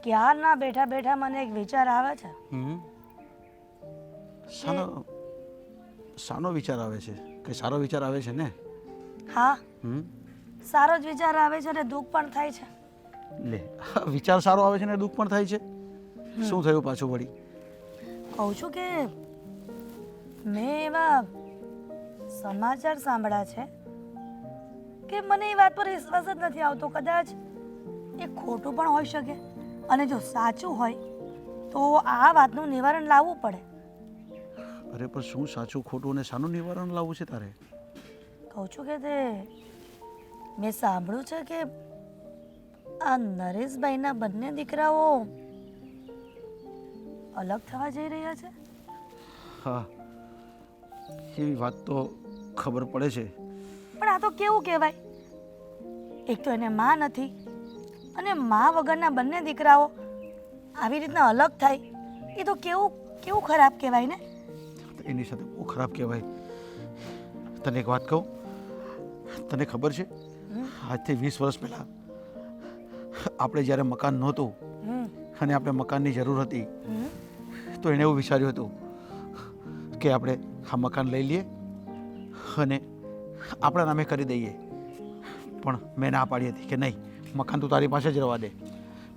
ક્યારના બેઠા બેઠા મને એક વિચાર આવે છે. શાનો શાનો વિચાર આવે છે? કે સારો વિચાર આવે છે ને? હા, હમ સારો જ વિચાર આવે છે અને દુઃખ પણ થાય છે. લે, વિચાર સારો આવે છે ને દુઃખ પણ થાય છે? શું થયું પાછું વળી? કહું છું કે મેં એવા સમાચાર સાંભળ્યા છે કે મને એ વાત પર વિશ્વાસ જ નથી આવતો. કદાચ એ ખોટું પણ હોઈ શકે અને જો સાચું હોય તો આ વાતનું નિવારણ લાવવું પડે. અરે પણ શું સાચું ખોટું અને શાનું નિવારણ લાવવું છે તારે? કહું છું કે તે મેં સાંભળ્યું છે કે આ નરેશભાઈના બંને દીકરાઓ અલગ થવા જઈ રહ્યા છે. હા, એવી વાત તો ખબર પડે છે. પણ આ તો કેવું કહેવાય? એક તો એને માં નથી અને માં વગરના બંને દીકરાઓ આવી રીતના અલગ થાય એ તો કેવું કેવું ખરાબ કહેવાય ને. એની સાથે બહુ ખરાબ કહેવાય. તને એક વાત કહું, તને ખબર છે આજથી 20 વર્ષ પહેલાં આપણે જ્યારે મકાન નહોતું અને આપણે મકાનની જરૂર હતી તો એણે એવું વિચાર્યું હતું કે આપણે આ મકાન લઈ લઈએ અને આપણા નામે કરી દઈએ. પણ મેં ના પાડી હતી કે નહીં, મકાન તું તારી પાસે જ રહેવા દે.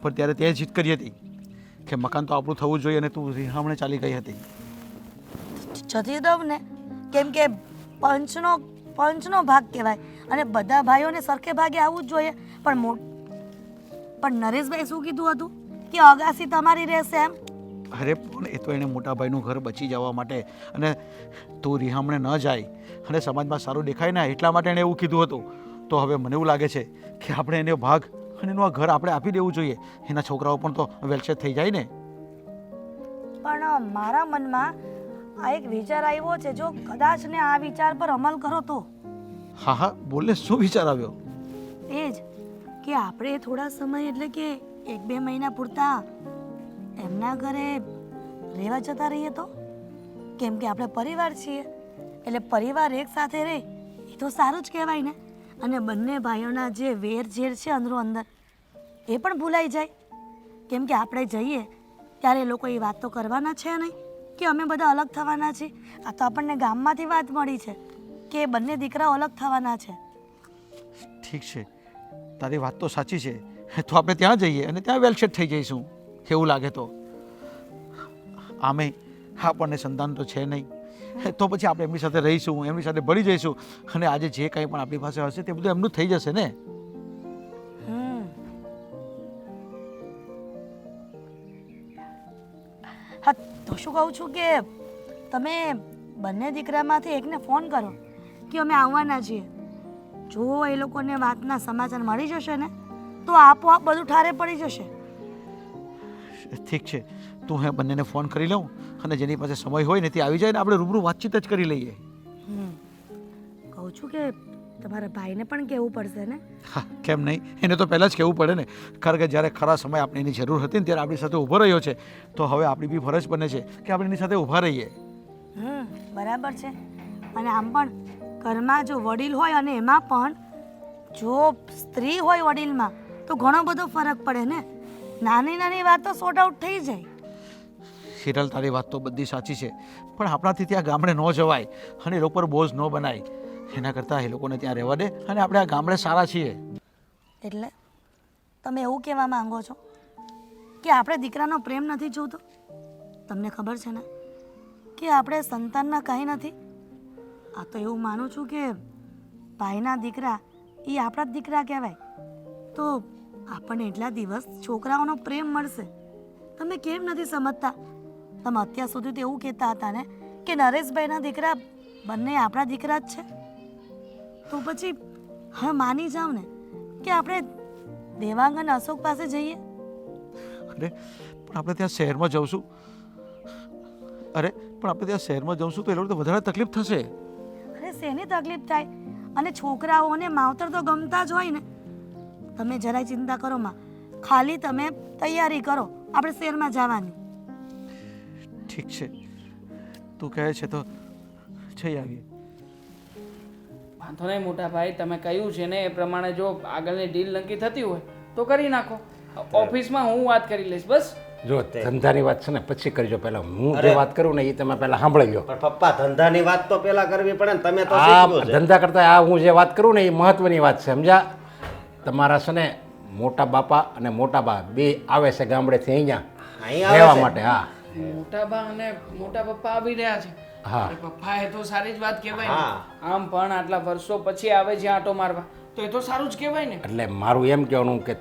પણ ત્યારે તે જીદ કરી હતી કે મકાન તો આપણું થવું જ જોઈએ અને તું રિહામણે ચાલી ગઈ હતી. જતી દઉં ને, કેમ કે પંચનો ભાગ કહેવાય અને બધા ભાઈઓને સરખે ભાગે આવવું જ જોઈએ. પણ નરેશભાઈ શું કીધું હતું કે અગાસી તમારી રહેશે એમ? અરે પણ એ તો એને મોટા ભાઈનું ઘર બચી જવા માટે અને તું રિહામણે ન જાય અને સમાજમાં સારું દેખાય ને એટલા માટે એણે એવું કીધું હતું. તો હવે મને એવું લાગે છે કે આપણે એને ભાગ અને એનું આ ઘર આપણે આપી દેવું જોઈએ. એના છોકરાઓ પણ તો વેલસેટ થઈ જાય ને. પણ મારા મનમાં આ એક વિચાર આવ્યો છે, જો કદાચ ને આ વિચાર પર અમલ કરો તો. હા હા, બોલે, શું વિચાર આવ્યો? એ જ કે આપણે થોડા સમય એટલે કે 1-2 મહિના પૂરતા એમના ઘરે રહેવા જતા રહીએ તો. કેમ કે આપણે પરિવાર છીએ એટલે પરિવાર એક સાથે રહે એ તો સારું જ કહેવાય ને. અને બંને ભાઈઓના જે વેર ઝેર છે અંદરો અંદર એ પણ ભૂલાઈ જાય. કેમ કે આપણે જઈએ ત્યારે એ લોકો એ વાત તો કરવાના છે નહીં કે અમે બધા અલગ થવાના છીએ. આ તો આપણને ગામમાંથી વાત મળી છે કે બંને દીકરાઓ અલગ થવાના છે. ઠીક છે, તારી વાત તો સાચી છે. તો આપણે ત્યાં જઈએ અને ત્યાં વેલસેટ થઈ જઈશું એવું લાગે તો. આમે આપણને સંતાન તો છે નહીં તો પછી આપણે એમની સાથે રહીશું, એમની સાથે ભળી જઈશું અને આજે જે કંઈ પણ આપણી પાસે હશે તે બધું એમનું થઈ જશે ને. હા, તો શું કહું છું કે તમે બંને દીકરામાંથી એકને ફોન કરો કે અમે આવવાના છીએ. જો એ લોકોને વાતના સમાચાર મળી જશે ને તો આપોઆપ બધું ઠારે પડી જશે. ઠીક છે, તું હું બંનેને ફોન કરી લઉં અને જેની પાસે સમય હોય ને તે આવી જાય ને આપણે રૂબરૂ વાતચીત જ કરી લઈએ. કહું છું કે તમારા ભાઈને પણ કહેવું પડશે ને. હા, કેમ નહીં, એને તો પહેલાં જ કહેવું પડે ને. કારણ કે જ્યારે ખરા સમય આપણે એની જરૂર હતી ને ત્યારે આપણી સાથે ઊભો રહ્યો છે તો હવે આપણી બી ફરજ બને છે કે આપણે એની સાથે ઊભા રહીએ. બરાબર છે. અને આમ પણ ઘરમાં જો વડીલ હોય અને એમાં પણ જો સ્ત્રી હોય વડીલમાં તો ઘણો બધો ફરક પડે ને. નાની નાની વાતો સોર્ટ આઉટ થઈ જાય. હિરલ, તારી વાત તો બધી સાચી છે પણ આપણાથી ત્યાં ગામડે ન જવાય અને એ લોકો પર બોજ ન બનાય. એના કરતાં એ લોકોને ત્યાં રહેવા દે અને આપણે આ ગામડે સારા છીએ. એટલે તમે એવું કહેવા માંગો છો કે આપણે દીકરાનો પ્રેમ નથી જોતો? તમને ખબર છે ને કે આપણે સંતાનમાં કંઈ નથી. આ તો એવું માનું છું કે ભાઈના દીકરા એ આપણા જ દીકરા કહેવાય. તો આપણને એટલા દિવસ છોકરાઓનો પ્રેમ મળશે. તમે કેમ નથી સમજતા? તમે અત્યાર સુધી તો એવું કહેતા હતા ને કે નરેશભાઈના દીકરા બંને આપણા દીકરા જ છે. તો પછી હવે માની જાઓ ને કે આપણે દેવાંગ અને અશોક પાસે જઈએ. અરે પણ આપણે ત્યાં શહેરમાં જઈશું તો એ લોકો તો વધારે તકલીફ થશે. અરે શેની તકલીફ થાય? અને છોકરાઓને માવતર તો ગમતા જ હોય ને. તમે જરાય ચિંતા કરો માં, ખાલી તમે તૈયારી કરો આપણે શહેરમાં જવાની. ઠીક છે, તું કહે છે તો જઈ આવીએ. વાંધો નહીં મોટા ભાઈ, તમે કહ્યું છે ને એ પ્રમાણે જો આગળની ડીલ નક્કી થતી હોય તો કરી નાખો. ઓફિસમાં હું વાત કરી લઈશ બસ. જો ધંધાની વાત છે ને પછી કરજો, પહેલા હું જે વાત કરું ને એ તમે પહેલા સાંભળી લો. પણ પપ્પા ધંધાની વાત તો પેલા કરવી પડે ને, તમે તો આ શીખવું છે. ધંધા કરતા આ હું જે વાત કરું ને એ મહત્વની વાત છે, સમજ્યા? તમારા છે ને મોટા બાપા અને મોટા બા બે આવે છે ગામડેથી અહીંયા અહીં આવે રહેવા છે? માટે. હા મોટા બા અને મોટા પપ્પા આવી રહ્યા છે. હા. અરે પપ્પા એ તો સારી જ વાત કહેવાય ને. હા. આમ પણ આટલા વર્ષો પછી આવે છે આંટો મારવા, તો એ તો સારું જ કહેવાય ને. એટલે મારું એમ કહેવાનું કે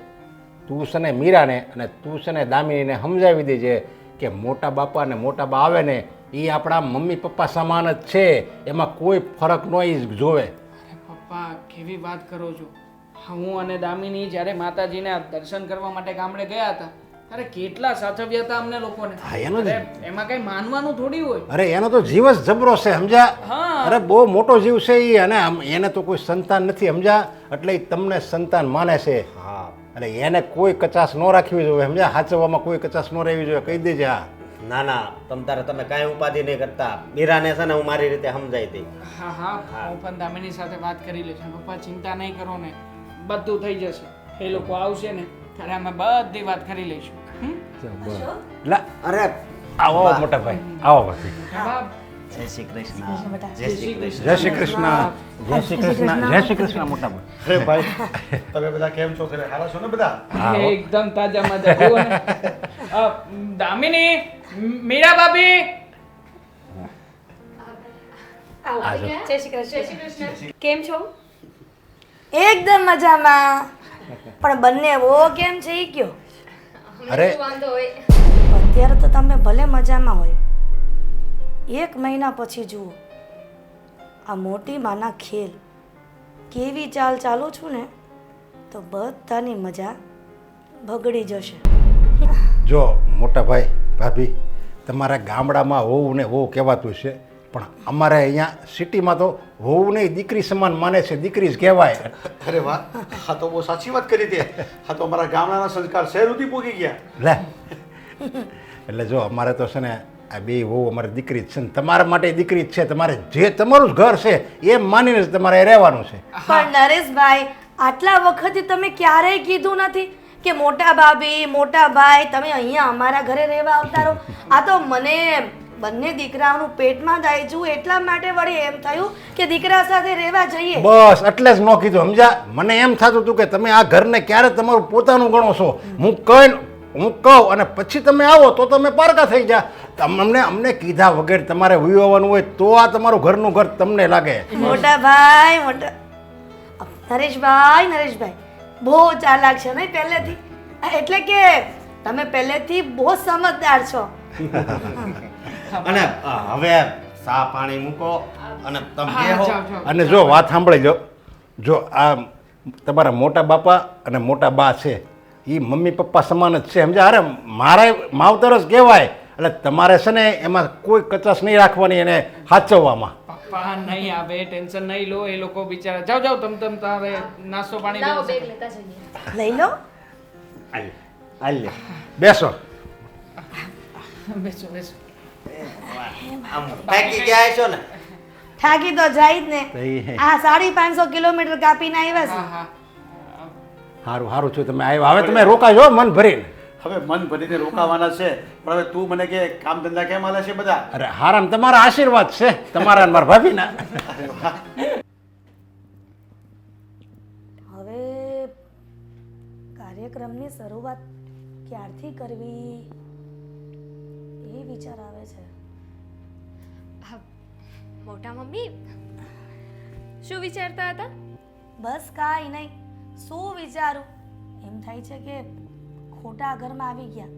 તું છે ને મીરાને અને તું છે ને દામિનીને સમજાવી દેજે કે મોટા બાપા અને મોટા બા આવે ને એ આપણા મમ્મી પપ્પા સમાન જ છે, એમાં કોઈ ફરક ન જોવે. અરે પપ્પા કેવી વાત કરો છો. હું અને દામિની જ્યારે માતાજીને દર્શન કરવા માટે ગામડે ગયા હતા ત્યારે કેટલા સાચવ્યા હતા અમને લોકોને. હા, એનું જ. અરે, એમાં કઈ માનવાનું થોડી હોય. અરે એનો તો જીવ જ જબરો છે, સમજ્યા? હા. અરે બહુ મોટો જીવ છે એ, અને એને તો કોઈ સંતાન નથી, સમજ્યા? એટલે ઈ તમને સંતાન માને છે. હા. એટલે એને કોઈ કચાશ ન રાખવી જોઈએ, સમજ્યા? સાચવવામાં કોઈ કચાશ ન રહેવી જોઈએ, કહી દેજે. હા ના ના, તમે કાંઈ ઉપાધિ નહીં કરતા. મીરાને છે ને હું મારી રીતે સમજાઈ દઈ. હા હા હું પણ દામિની સાથે વાત કરી લઈશ. પપ્પા ચિંતા નહીં કરો ને, બધું થઈ જશે. એ લોકો આવશે ને ત્યારે અમે બધી વાત કરી લઈશું. લા, અરે આવો મોટા ભાઈ, આવો ભાઈ. બાપ, જય શ્રી કૃષ્ણ. જય શ્રી કૃષ્ણ. જય શ્રી કૃષ્ણ, જય શ્રી કૃષ્ણ, જય શ્રી કૃષ્ણ મોટા ભાઈ. અરે ભાઈ, તમે બધા કેમ છો? ઘરે સારા છો ને બધા? હા, હો. એકદમ તાજા માજા જુઓ ને. દામિની, મીરા ભાભી, આજો. જય શ્રી કૃષ્ણ. કેમ છો? એકદમ મજામાં. પણ બંને વો કેમ છે એ કયો? અરે. શું વાંધો હોય? અત્યારે તો તમે ભલે મજામાં હોય, એક મહિના પછી જુઓ આ મોટી માના ખેલ કેવી ચાલ ચાલુ છું ને તો બધાની મજા બગડી જશે. જો મોટા ભાઈ ભાભી, તમારા ગામડામાં હોવું ને હોવું કહેવાતું છે, પણ અમારે અહીંયા સિટીમાં તો હોવું નહીં દીકરી સમાન માને છે, દીકરી જ કહેવાય. અરે વાહ, હા તો બહુ સાચી વાત કરી તે. હા તો અમારા ગામડાના સંસ્કાર શહેર સુધી પૂગી ગયા. લે એટલે જો અમારે તો છે ને આ બે હોવું અમારી દીકરી જ છે ને તમારા માટે દીકરી જ છે. તમારે જે તમારું જ ઘર છે એમ માનીને જ તમારે રહેવાનું છે. પણ નરેશભાઈ, આટલા વખતથી તમે ક્યારેય કીધું નથી કે મોટા ભાભી મોટા ભાઈ તમે અહીંયા અમારા ઘરે રહેવા આવતા રહો. આ તો મને બંને દીકરાઓનું પેટમાં દાયજું એટલા માટે વળી એમ થયું કે દીકરા સાથે રહેવા જઈએ. બસ એટલે જ ન કીધું, સમજ્યા? મને એમ થતું હતું કે તમે આ ઘરને ક્યારે તમારું પોતાનું ગણો છો. હું કહું અને પછી તમે આવો તો તમે પારકા થઈ જા. અમને કીધા વગર તમારે વિવાહવાનું હોય તો આ તમારું ઘરનું ઘર તમને લાગે. મોટા ભાઈ મોટા નરેશભાઈ બહુ ચાલાક છે ને પહેલેથી, એટલે કે તમે પહેલેથી બહુ સમજદાર છો. અને હવે ચા પાણી મૂકો અને તમે હા, બેહો. જાઓ, જાઓ. અને જો વાત સાંભળી લો, જો આ તમારા મોટા બાપા અને મોટા બા છે એ મમ્મી પપ્પા સમાન જ છે, સમજ્યા? અરે મારે માવતર જ કહેવાય. એટલે તમારે છે ને એમાં કોઈ કચાશ નહીં રાખવાની એને સાચવવામાં. પપ્પા નહીં આવે, ટેન્શન નહીં લો. એ લોકો બિચારા જાઓ જાઓ તમ તારે નાસ્તો પાણી લાવો લેવો બેગ છે. લેતા જઈએ. લઈ લો. હાલ લે. બેસો. બેસો બેસો. આમ થાકી ગયા છો ને? થાકી તો જાય જ ને. તો આ 550 કિલોમીટર કાપીને આવ્યા છે. હા હા સારું સારું છું તમે આવ્યા. હવે તમે રોકાજો મન ભરીને. હવે મન ભરીને રોકાવાના છે, પણ હવે તું મને કે કામ ધંધા કેમ હાલે છે બધા? અરે હારામ તમારા આશીર્વાદ છે, તમારા અને મારા ભાભીના. હવે કાર્યક્રમની શરૂઆત ક્યારથી કરવી એ વિચાર આવે છે. હા, મોટા મમ્મી શું વિચારતા હતા? બસ કાંઈ નહીં, શું વિચારું એમ થાય છે કે ખોટા ઘરમાં આવી ગયા.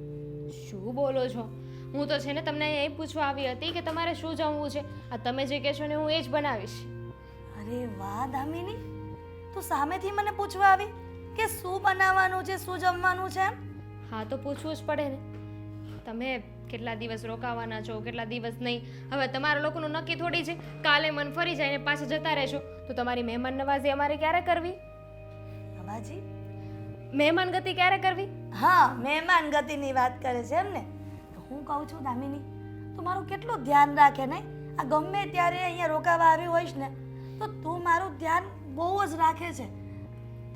શું બોલો છો? હું તો છે ને તમને એ પૂછવા આવી હતી કે તમારે શું જમવું છે. આ તમે જે કહેશો ને હું એ જ બનાવીશ. અરે વાહ દામિની, તું સામેથી મને પૂછવા આવી કે શું બનાવવાનું છે, શું જમવાનું છે એમ? હા તો પૂછવું જ પડે ને. તમે કેટલા દિવસ રોકાવાના છો, કેટલા દિવસ નહીં. હવે તમારા લોકોનું નક્કી થોડી છે કાલે મન ફરી જાય ને પાછા જતા રહેશો તો તમારી મહેમાન નવાઝી અમારે ક્યારે કરવી? બાબાજી, મહેમાન ગતિ ક્યારે કરવી? હા, મહેમાન ગતિની વાત કરે છે એમ ને? હું કહું છું દામિની, તું મારું કેટલું ધ્યાન રાખે ને. આ ગમે ત્યારે અહીંયા રોકાવા આવી હોઈશ ને તો તું મારું ધ્યાન બહુ જ રાખે છે.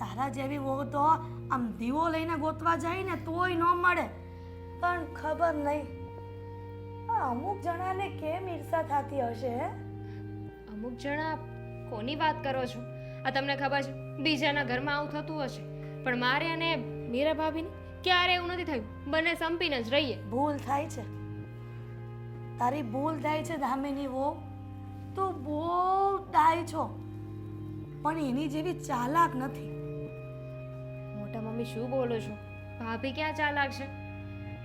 તારા જેવી વહુ તો આમ દીવો લઈને ગોતવા જાય ને તોય ન મળે. પણ ખબર નહીં આ અમુક જણાને કેમ ઈર્ષા થતી હશે હે? અમુક જણા કોની વાત કરો છો? આ તમને ખબર છે બીજાના ઘરમાં આવું થતું હશે, પણ મારે અને મીરા ભાભીને ક્યારે એવું નથી થયું. બંને સંપીને જ રહીએ. ભૂલ થાય છે, તારી ભૂલ થાય છે દામિની વહુ. તું બહુ ડાય છો, પણ એની જેવી ચાલાક નથી. મોટા મમ્મી શું બોલો છો? ભાભી ક્યાં ચાલાક છે?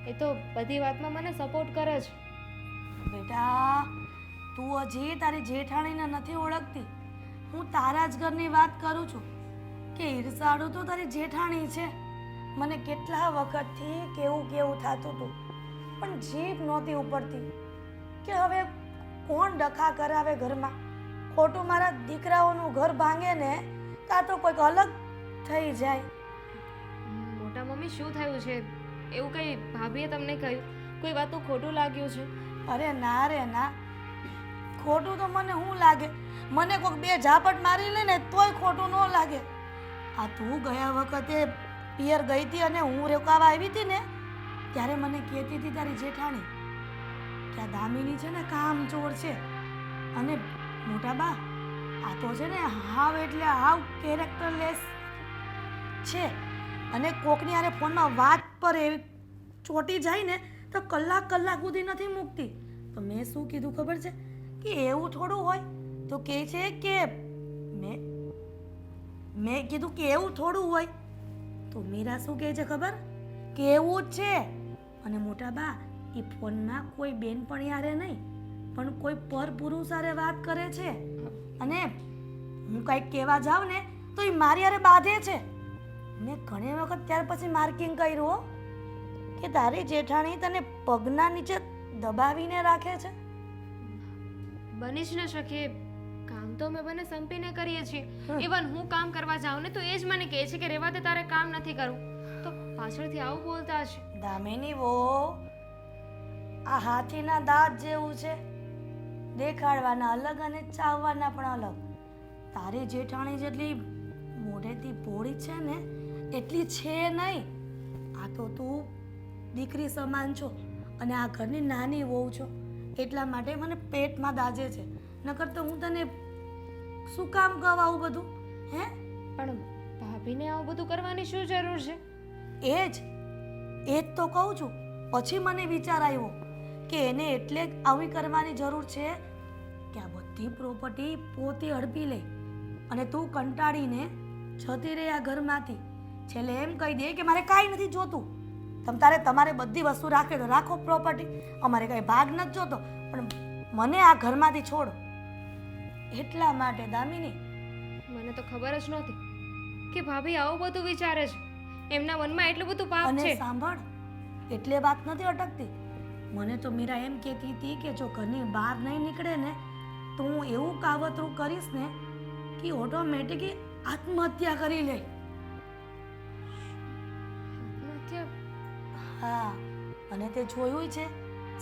એ તો બધી વાતમાં મને સપોર્ટ કરે છે. બેટા તું હજી તારી જેઠાણીને નથી ઓળખતી. હું તારા જ ઘરની વાત કરું છું કે ઈર્ષાળુ તો તારી જેઠાણી છે. મને કેટલા વખતથી કેવું કેવું થતું હતું, પણ જીભ નહોતી ઉપડતી કે હવે કોણ ડખા કરાવે ઘરમાં. ખોટું મારા દીકરાઓનું ઘર ભાંગે ને કાં તો કોઈક અલગ થઈ જાય. મોટા મમ્મી શું થયું છે? એવું કંઈ ભાભીએ તમને કહ્યું? કોઈ વાતનું ખોટું લાગ્યું છે? અરે ના રે ના, ખોટું તો મને શું લાગે? મને કોઈક બે ઝાપટ મારી લે ને તોય ખોટું ન લાગે. આ તું ગયા વખતે પિયર ગઈ હતી અને હું રોકાવા આવી હતી ને, ત્યારે મને કહેતી હતી તારી જેઠાણી કે આ દામિની છે ને કામચોર છે. અને મોટા બા આ તો છે ને હાવ એટલે હાવ કેરેક્ટરલેસ છે. અને કોકની હારે ફોનમાં વાત પર એવી ચોટી જાય ને તો કલાક કલાક સુધી નથી મૂકતી. તો મેં શું કીધું ખબર છે કે એવું થોડું હોય? તો કહે છે કે મેં કીધું કે એવું થોડું હોય. તો મીરા શું કહે છે ખબર? કે એવું જ છે. અને મોટા બા એ ફોનમાં કોઈ બેનપણી હારે નહીં પણ કોઈ પર પુરુષ હારે વાત કરે છે. અને હું કંઈક કહેવા જાઉં ને તો એ મારી હારે બાંધે છે. મેં ઘણી વખત ત્યાર પછી માર્કિંગ કર્યું હો કે તારી જેઠાણી તને પગના નીચે દબાવીને રાખે છે. બની જ ન શકે. કામ તો અમે બંને સંપીને કરીએ છીએ. ઇવન હું કામ કરવા જાઉં ને તો એ જ મને કહે છે કે રેવા દે, તારે કામ નથી કરવું. તો પાછળથી આવું બોલતા હશે. દામિની વો આ હાથીના દાંત જેવું છે, દેખાડવાના અલગ અને ચાવવાના પણ અલગ. તારી જેઠાણી જેટલી મોઢેથી ભોળી છે ને એટલી છે નહીં. આ તો તું દીકરી સમાન છો અને આ ઘરની નાની વહુ છો, એટલા માટે મને પેટમાં દાજે છે. નકર તો હું તને શું કામ કહું આવું બધું? હે પણ ભાભીને આવું બધું કરવાની શું જરૂર છે? એ જ તો કહું છું. પછી મને વિચાર આવ્યો કે એને એટલે જ આવી કરવાની જરૂર છે કે આ બધી પ્રોપર્ટી પોતે હડપી લે અને તું કંટાળીને જતી રહે આ ઘરમાંથી. છેલ્લે એમ કહી દે કે મારે કાંઈ નથી જોતું, તમારે બધી વસ્તુ રાખે તો રાખો પ્રોપર્ટી, અમારે કાંઈ ભાગ નથી જોતો, પણ મને આ ઘરમાંથી છોડો. એટલા માટે દામિની મને તો ખબર જ નહોતી કે ભાભી આવું બધું વિચારે છે. એમના મનમાં એટલું બધું પાપ અને છે. સાંભળ, એટલે વાત નથી અટકતી. મને તો મીરા એમ કહેતી હતી કે જો ઘરની બહાર નહીં નીકળે ને તો હું એવું કાવતરું કરીશ ને કે ઓટોમેટિકલી આત્મહત્યા કરી લે. આત્મહત્યા? હા, અને તે જોયું છે,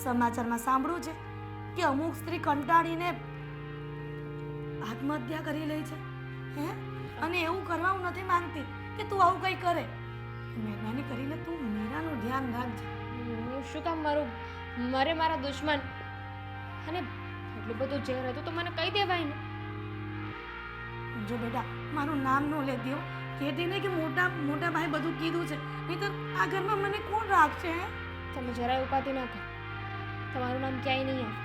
સમાચારમાં સાંભળ્યું છે કે અમુક સ્ત્રી કંટાળીને આત્મહત્યા કરી લે છે. હે અને એવું કરવા હું નથી માંગતી કે તું આવું કંઈ કરે. મહેરબાની કરીને તું મીરાનું ધ્યાન રાખજે. હું શું કામ મારા દુશ્મન? અને એટલું બધું ઝેર હતું તો મને કહી દેવાય ને. જો બેટા મારું નામ ન લેતી હો, કહેતી નહીં કે મોટા ભાઈ બધું કીધું છે, નહીં તો આ ઘરમાં મને કોણ રાખશે? હે તમે જરાય ઉપાધિ ના કરો. તમારું નામ ક્યાંય નહીં આવે.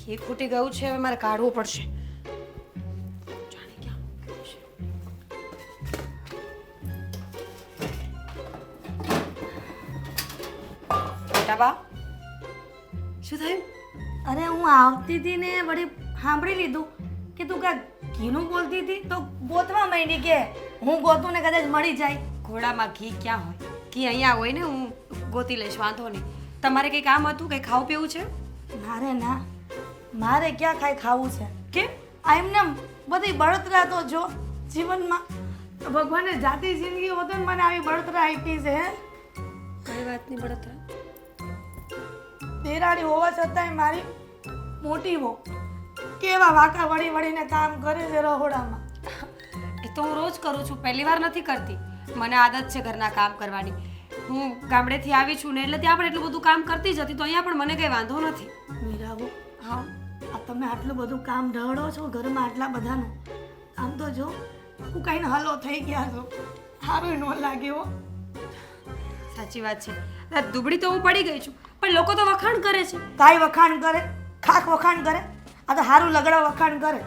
ઘી ખૂટી ગયું છે, હવે મારે કાઢવું પડશે. બેટા શું થયું? અરે હું આવતી હતી ને વળી સાંભળી લીધું કે તું કાંઈ ઘીનું બોલતી હતી તો ગોતવા માંડી કે હું ગોતું ને કદાચ મળી જાય. ઘોડામાં ઘી ક્યાં હોય? ઘી અહીંયા હોય ને, હું ગોતી લઈશ, વાંધો નહીં. તમારે કંઈ કામ હતું? કંઈ ખાવું પીવું છે? મારે ના, મારે ક્યાં કાંઈ ખાવું છે? કેમ? આ એમને બધી બળતરા તો જો જીવનમાં ભગવાને જાતી જિંદગી હોતો ને મને આવી બળતરા આપી છે. કઈ વાતની બળતરા? દેરાણી હોવા છતાંય મારી મોટી વહુ કેવા વાંકા વળી વળીને કામ કરે છે રહોડામાં. એ તો હું રોજ કરું છું, પહેલી વાર નથી કરતી. મને આદત છે ઘરના કામ કરવાની. હું ગામડેથી આવી છું ને એટલે ત્યાં પણ એટલું બધું કામ કરતી જ હતી, તો અહીંયા પણ મને કંઈ વાંધો નથી. મીરાબો, હા, આ તમે આટલું બધું કામ ઢળો છો ઘરમાં આટલા બધાનું. આમ તો જો હું કહીને હલો થઈ ગયા છો, સારું ન લાગ્યો. સાચી વાત છે. દુબળી તો હું પડી ગઈ છું, પણ લોકો તો વખાણ કરે છે. કાંઈ વખાણ કરે, ખાક વખાણ કરે, આ તો સારું લગડા વખાણ કરે.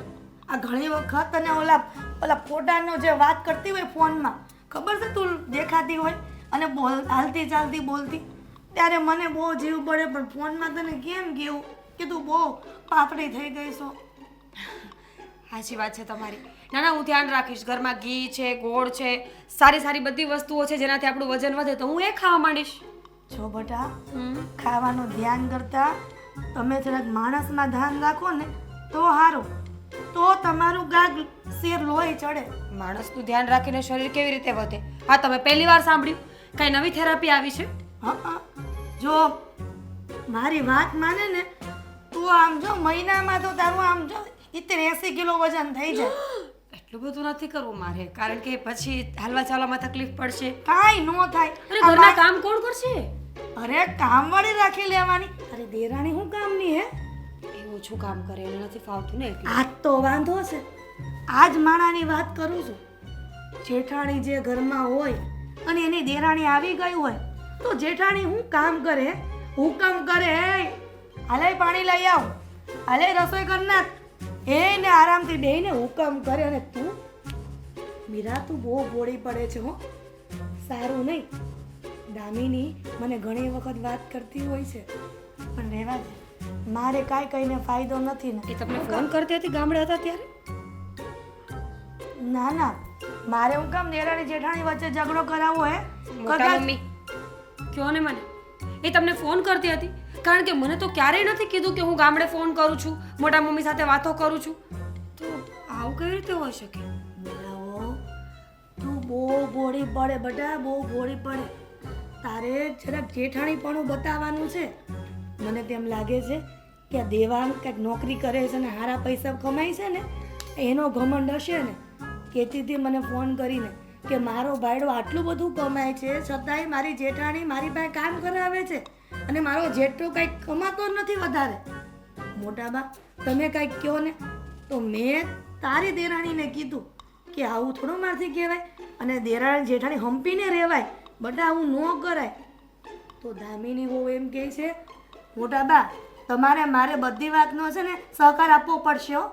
આ ઘણી વખત અને ઓલા ફોટાનો જે વાત કરતી હોય ફોનમાં, ખબર છે તું દેખાતી હોય અને હાલતી ચાલતી બોલતી, ત્યારે મને બહુ જીવ પડે, પણ ફોનમાં તને કેમ કહેવું કે તું બહુ પાતળી થઈ ગઈ છો. સાચી વાત છે તમારી. ના ના, હું ધ્યાન રાખીશ. ઘરમાં ઘી છે, ગોળ છે, સારી સારી બધી વસ્તુઓ છે જેનાથી આપણું વજન વધે, તો હું એ ખાવા માંડીશ. જો બટા, ખાવાનું ધ્યાન કરતા તમે જરાક માણસમાં ધ્યાન રાખો ને તો સારું, તો તમારું ગાગ શેર લોહી ચડે. માણસનું ધ્યાન રાખીને શરીર કેવી રીતે વધે? હા, તમે પહેલી વાર સાંભળ્યું? કઈ નવી થેરાપી આવી છે? હા, જો મારી વાત માને ને તું આમ જો મહિનામાં તો તારું આમ જો 70-80 કિલો વજન થઈ જાય. એટલું બધું નથી કરવું મારે, કારણ કે પછી હાલવા ચાલવામાં તકલીફ પડશે. કાંઈ ન થાય. અરે ઘરના કામ કોણ કરશે? અરે કામવાળી રાખી લેવાની. અરે દેરાણી હું કામની હે? એ ઓછું કામ કરે, એને નથી ફાવતું ને એટલે. આજ તો વાંધો છે. આજ માણાની વાત કરું છું. જેઠાણી જે ઘરમાં હોય અને એની દેરાણી આવી ગઈ હોય તો જેઠાણી હું કામ કરે, હુકમ કરે, હાલે પાણી લઈ આવ, હાલે રસોઈ કર નાખ, એને આરામથી બેહીને હુકમ કરે. અને તું મીરા, તું બહુ બોળી પડે છે હો, સારું નહીં. દામિની મને ઘણી વખત વાત કરતી હોય છે, પણ રહેવા દે, મારે કાંઈ કહીને ફાયદો નથી ને. એ તમને ફોન કરતી હતી ગામડે હતા ત્યારે? ના ના, મારે હું કામ દેરાણી જેઠાણી વચ્ચે ઝઘડો કરાવવો હે? મોટા મમ્મી કયો ને મને, એ તમને ફોન કરતી હતી? કારણ કે મને તો ક્યારેય નથી કીધું કે હું ગામડે ફોન કરું છું, મોટા મમ્મી સાથે વાતો કરું છું. તો આવું કેવી રીતે હોઈ શકે? બોલાવો, તું બહુ ભોળી પડે બેટા, બહુ ભોળી પડે. તારે જરાક જેઠાણીપણું બતાવવાનું છે. મને તેમ લાગે છે કે આ દેવાંગ કંઈક નોકરી કરે છે ને સારા પૈસા કમાય છે ને, એનો ઘમંડ હશે ને. કહેતી હતી મને ફોન કરીને કે મારો ભાઈડો આટલું બધું કમાય છે છતાંય મારી જેઠાણી મારી પાસે કામ કરાવે છે અને મારો જેઠો કંઈક કમાતો જ નથી વધારે. મોટાબા, તમે કંઈક કહો ને. તો મેં તારી દેરાણીને કીધું કે આવું થોડું મારથી કહેવાય અને દેરાણી જેઠાણી હંપીને રહેવાય, બટા આવું ન કરાય. તો દામિની બહુ એમ કહે છે, મોટાબા તમારે મારે બધી વાતનો છે ને સહકાર આપવો પડશે હો.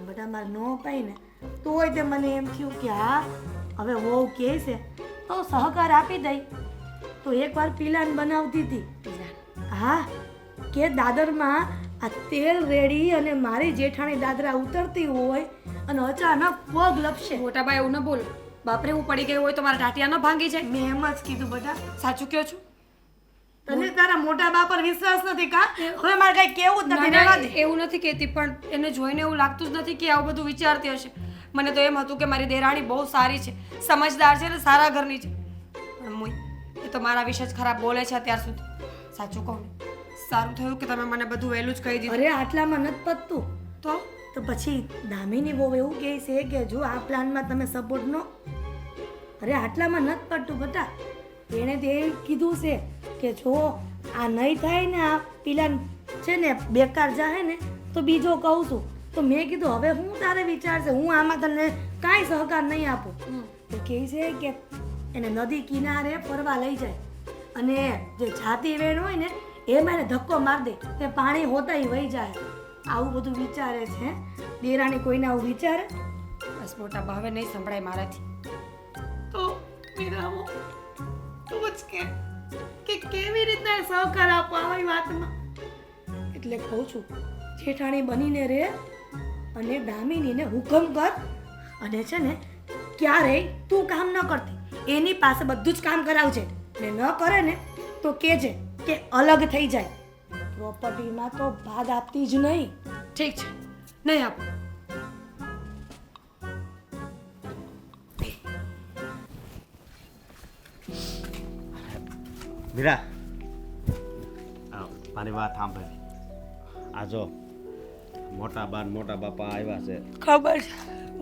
બટા મારે ન અપાય ને તોય તે મને એમ થયું કે હા હવે વહુ કહે છે તો સહકાર આપી દઈ. તો એકવાર પીલાન બનાવતી હતી. હા, કે દાદરમાં આ તેલ રેડી અને મારી જેઠાણી દાદરા ઉતરતી હોય અને અચાનક પગ લપશે. મોટા ભાઈ એવું ન બોલ. બાપરે, હું પડી ગઈ હોય તો મારા ટાટિયા ન ભાંગી જાય. મેં એમ જ કીધું બધા. સાચું કહો છું? તને તારા મોટા બા પર વિશ્વાસ નથી કા? હવે મારે કઈ કેવું જ નથી. ના, રહેવા ના, દે. એવું નથી કહેતી, પણ એને જોઈને એવું લાગતું જ નથી કે આવું બધું વિચારતી હશે. મને તો એમ હતું કે મારી દેરાણી બહુ સારી છે, સમજદાર છે ને સારા ઘરની છે. પણ મોઈ, એ તો મારા વિશે જ ખરાબ બોલે છે અત્યાર સુધી. સાચું કહું ને, સારું થયું કે તમે મને બધું વહેલું જ કહી દીધું. અરે આટલામાં નથી પતતું તો પછી દામિની બહુ એવું કહે છે કે જો આ પ્લાનમાં તમે સપોર્ટ નો. અરે આટલામાં નથી પડતું બટા. એણે તે કીધું છે કે જો આ નહીં થાય ને, આ પિલાન છે ને બેકાર જાય ને તો બીજો કહું છું. તો મેં કીધું હવે હું તારે વિચાર છે, હું આમાં તને કાંઈ સહકાર નહીં આપું. તો કહે છે કે એને નદી કિનારે ફરવા લઈ જાય અને જે છાતી વેણ હોય ને એમાં એને ધક્કો માર દે, તે પાણી હોતાય વહી જાય. આવું બધું વિચારે છે. દેરાણી કોઈને આવું વિચારે? બસ મોટા ભાવે નહીં સંભળાય મારાથી. તો મીરાઓ તું જ કે કેવી રીતના સહકાર આપો આવી વાતમાં. એટલે કહું છું જેઠાણી બનીને રે અને દામિનીને હુકમ કર. અને છે ને ક્યારેય તું કામ ન કરતી, એની પાસે બધું જ કામ કરાવજે. ને ન કરે ને તો કહેજે કે અલગ થઈ જાય. પ્રોપર્ટીમાં તો ભાગ આપતી જ નહીં. ઠીક છે, નહીં આપો. મીરા, મારી વાત સાંભળ. આ જો મોટા બા ને મોટા બાપા આવ્યા છે. ખબર છે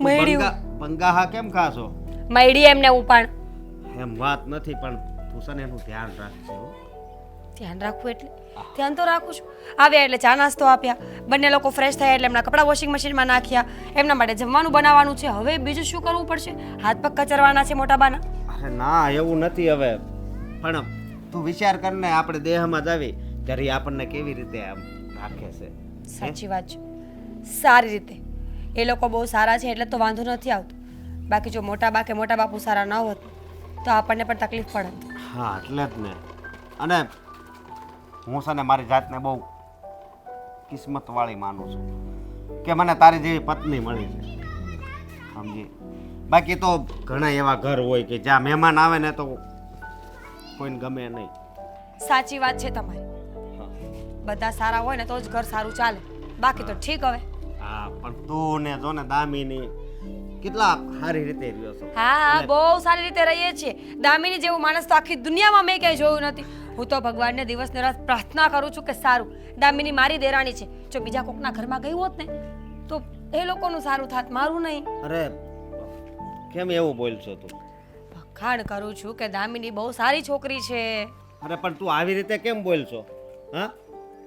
મયડી બંગાહા કેમ ખાશો? મયડી એમને ઉપાડ એમ વાત નથી, પણ તું છે ને એનું ધ્યાન રાખજે હો. ધ્યાન રાખવું એટલે ધ્યાન તો રાખું છું. આવ્યા એટલે ચા નાસ્તો આપ્યા, બંને લોકો ફ્રેશ થયા એટલે એમના કપડાં વોશિંગ મશીનમાં નાખ્યા, એમના માટે જમવાનું બનાવવાનું છે. હવે બીજું શું કરવું પડશે? હાથ પગ કચરવાના છે મોટા બાના. અરે ના, એવું નથી હવે. પણ તું વિચાર કર ને, આપણે દેહમાં જ આવી ત્યારે ઈ આપણને કેવી રીતે આમ રાખે છે. સાચી વાત છે, સારી રીતે. એ લોકો બહુ સારા છે એટલે તો વાંધો નથી આવતો. બાકી જો મોટા બા કે મોટા બાપુ સારા ન હોત તો આપણને પણ તકલીફ પડત. હા એટલે જ ને. અને હું છે ને મારી જાતને બહુ કિસ્મતવાળી માનું છું કે મને તારી જેવી પત્ની મળી છે, સમજી. બાકી તો ઘણા એવા ઘર હોય કે જ્યાં મહેમાન આવે ને તો કોઈને ગમે નહીં. સાચી વાત છે તમારી. બધા સારા હોય ને તો જ ઘર સારું ચાલે, બાકી તો ઠીક. હવે હા, પણ તું ને જો ને દામિની કેટલા સારી રીતે રહ્યો છો. હા હા, બહુ સારી રીતે રહીએ છીએ. દામિની જેવું માણસ તો આખી દુનિયામાં મેં ક્યાંય જોયું નથી. હું તો ભગવાનને દિવસ ને રાત પ્રાર્થના કરું છું કે સારું દામિની મારી દેરાણી છે. જો બીજા કોકના ઘરમાં ગઈ હોત ને તો એ લોકોનું સારું થાત, મારું નહીં. અરે કેમ એવું બોલશો તું? વખાણ કરું છું કે દામિની બહુ સારી છોકરી છે. અરે પણ તું આવી રીતે કેમ બોલશો? હા,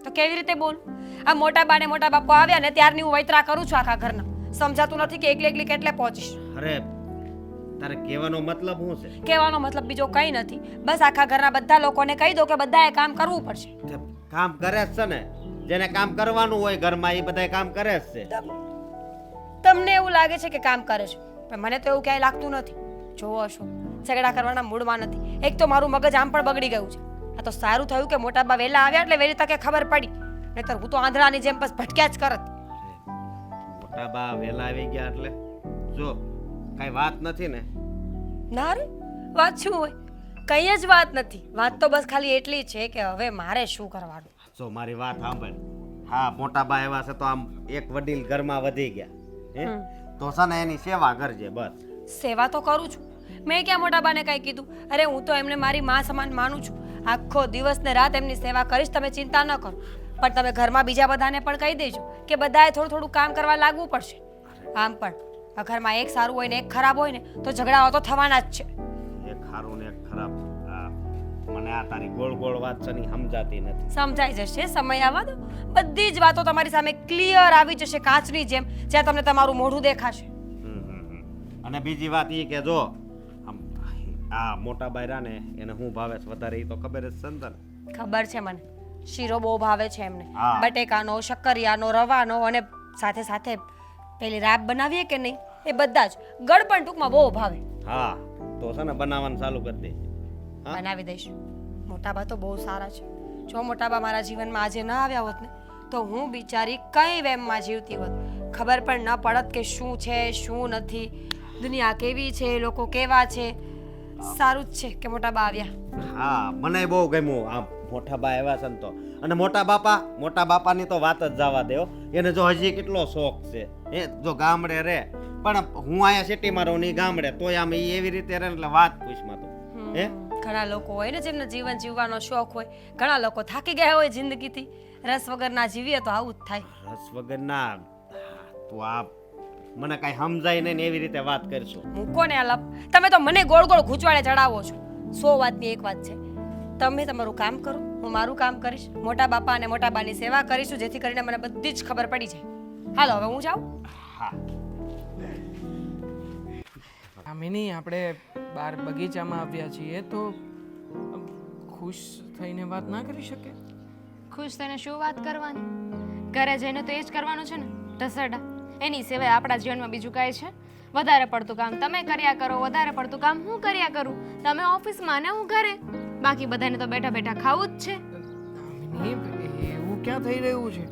તો કેવી રીતે બોલું? આ મોટા બા ને મોટા બાપુ આવ્યા ને ત્યારની હું વૈતરા કરું છું આખા ઘરના. સમજાતું નથી કે એકલી એકલી કેટલે પહોંચીશ. અરે તારે કહેવાનો મતલબ શું છે? કહેવાનો મતલબ બીજો કંઈ નથી. બસ આખા ઘરના બધા લોકોને કહી દો કે બધાએ કામ કરવું પડશે. તે કામ કરે જ છે ને, જેને કામ કરવાનું હોય ઘરમાં એ બધાય કામ કરે જ છે. તમને એવું લાગે છે કે કામ કરે છે, પણ મને તો એવું ક્યાંય લાગતું નથી. જોવો છો, ઝઘડા કરવાના મૂડમાં નથી. એક તો મારું મગજ આમ પણ બગડી ગયું છે. આ તો સારું થયું કે મોટા બા વહેલા આવ્યા એટલે વહેલી તકે ખબર પડી, નહીતર હું તો આંધળાની જેમ બસ ભટક્યા જ કરત. મોટા બા વહેલા આવી ગયા એટલે જો કઈ વાત નથી ને? ના રે, વાત શું હોય? કંઈ જ વાત નથી. વાત તો બસ ખાલી એટલી છે કે હવે મારે શું કરવાનું. જો મારી વાત સાંભળ. હા, મોટા બા એવા છે તો આમ એક વડીલ ઘરમાં વધી ગયા હે તો છે ને એની સેવા કરજે બસ. સેવા તો કરું છું. મેં ક્યાં મોટા બાને કાંઈ કીધું? અરે હું તો એમને મારી માં સમાન માનું છું. આખો દિવસ ને રાત એમની સેવા કરીશ, તમે ચિંતા ન કરો. પણ તમે ઘરમાં બીજા બધાને પણ કહી દેજો કે બધાએ થોડું થોડું કામ કરવા લાગવું પડશે. આમ પણ આ ઘરમાં એક સારું હોય ને એક ખરાબ હોય ને તો ઝઘડાઓ તો થવાના જ છે. એક સારું ને એક ખરાબ. મને આ તારી ગોળ ગોળ વાત છે ની સમજાતી નથી. સમજાઈ જશે, સમય આવવા દો. બધી જ વાતો તમારી સામે ક્લિયર આવી જશે કાચની જેમ, જ્યાં તમને તમારું મોઢું દેખાશે. અને બીજી વાત એ કે જો આમ આ મોટા બાયરા ને એને હું ભાવે છે વધારે એ તો ખબર જ છે ને તને? ખબર છે મને. શીરો બહુ ભાવે છે એમને, હા. બટેકાનો, શક્કરિયાનો, રવાનો અને સાથે સાથે પેલી રાબ બનાવીએ કે નહીં એ બધા જ. ગળ પણ ટૂંકમાં બહુ ભાવે. હા, તો છે ને બનાવવાનું ચાલુ કરી દે. હા? બનાવી દઈશ. મોટાબા તો બહુ સારા છે. જો મોટાબા મારા જીવનમાં આજે ન આવ્યા હોત ને તો હું બિચારી કઈ વેમમાં જીવતી હોત. ખબર પણ ન પડત કે શું છે શું નથી, દુનિયા કેવી છે, લોકો કેવા છે. સારું જ છે કે મોટાબા આવ્યા. હા, મને બહુ ગમ્યું આ મોટા બા આવ્યા છે ને તો. અને મોટા બાપાની તો વાત જ જવા દો. એને જો હજી કેટલો શોખ છે એ જો ગામડે રહે, પણ હું અહીંયા સિટીમાં રહું ને ગામડે તોય આમ ઈ એવી રીતે રહે એટલે વાત પૂછમાં તો હે. ઘણા લોકો હોય ને જેમને જીવન જીવવાનો શોખ હોય. ઘણા લોકો થાકી ગયા હોય જિંદગીથી, રસ વગર ના જીવીએ તો આવું જ થાય. રસ વગરના તું આ મને કાંઈ સમજાય નહીં ને એવી રીતે વાત કરશો. મૂકો ને આ લપ. તમે તો મને ગોળ ગોળ ગૂંચવાડે ચડાવો છો. 100 વાતની એક વાત છે, તમે તમારું કામ કરો, હું મારું કામ કરીશ. મોટા બાપા અને મોટા બાની સેવા કરીશું જેથી કરીને મને બધી જ ખબર પડી જાય. હાલો હવે હું જાઉં. હા, આમિની આપણે બહાર બગીચામાં આવ્યા છીએ તો ખુશ થઈને વાત ના કરી શકે? ખુશ થઈને શું વાત કરવાની? ઘરે જઈને તો એ જ કરવાનું છે ને, ઢસરડા. એની સિવાય આપણા જીવનમાં બીજું કાંઈ છે? વધારે પડતું કામ તમે કર્યા કરો, વધારે પડતું કામ હું કર્યા કરું. તમે ઓફિસમાં ને હું ઘરે. બાકી બધાને તો બેઠા બેઠા ખાવું જ છે. આમિની, એવું ક્યાં થઈ રહ્યું છે?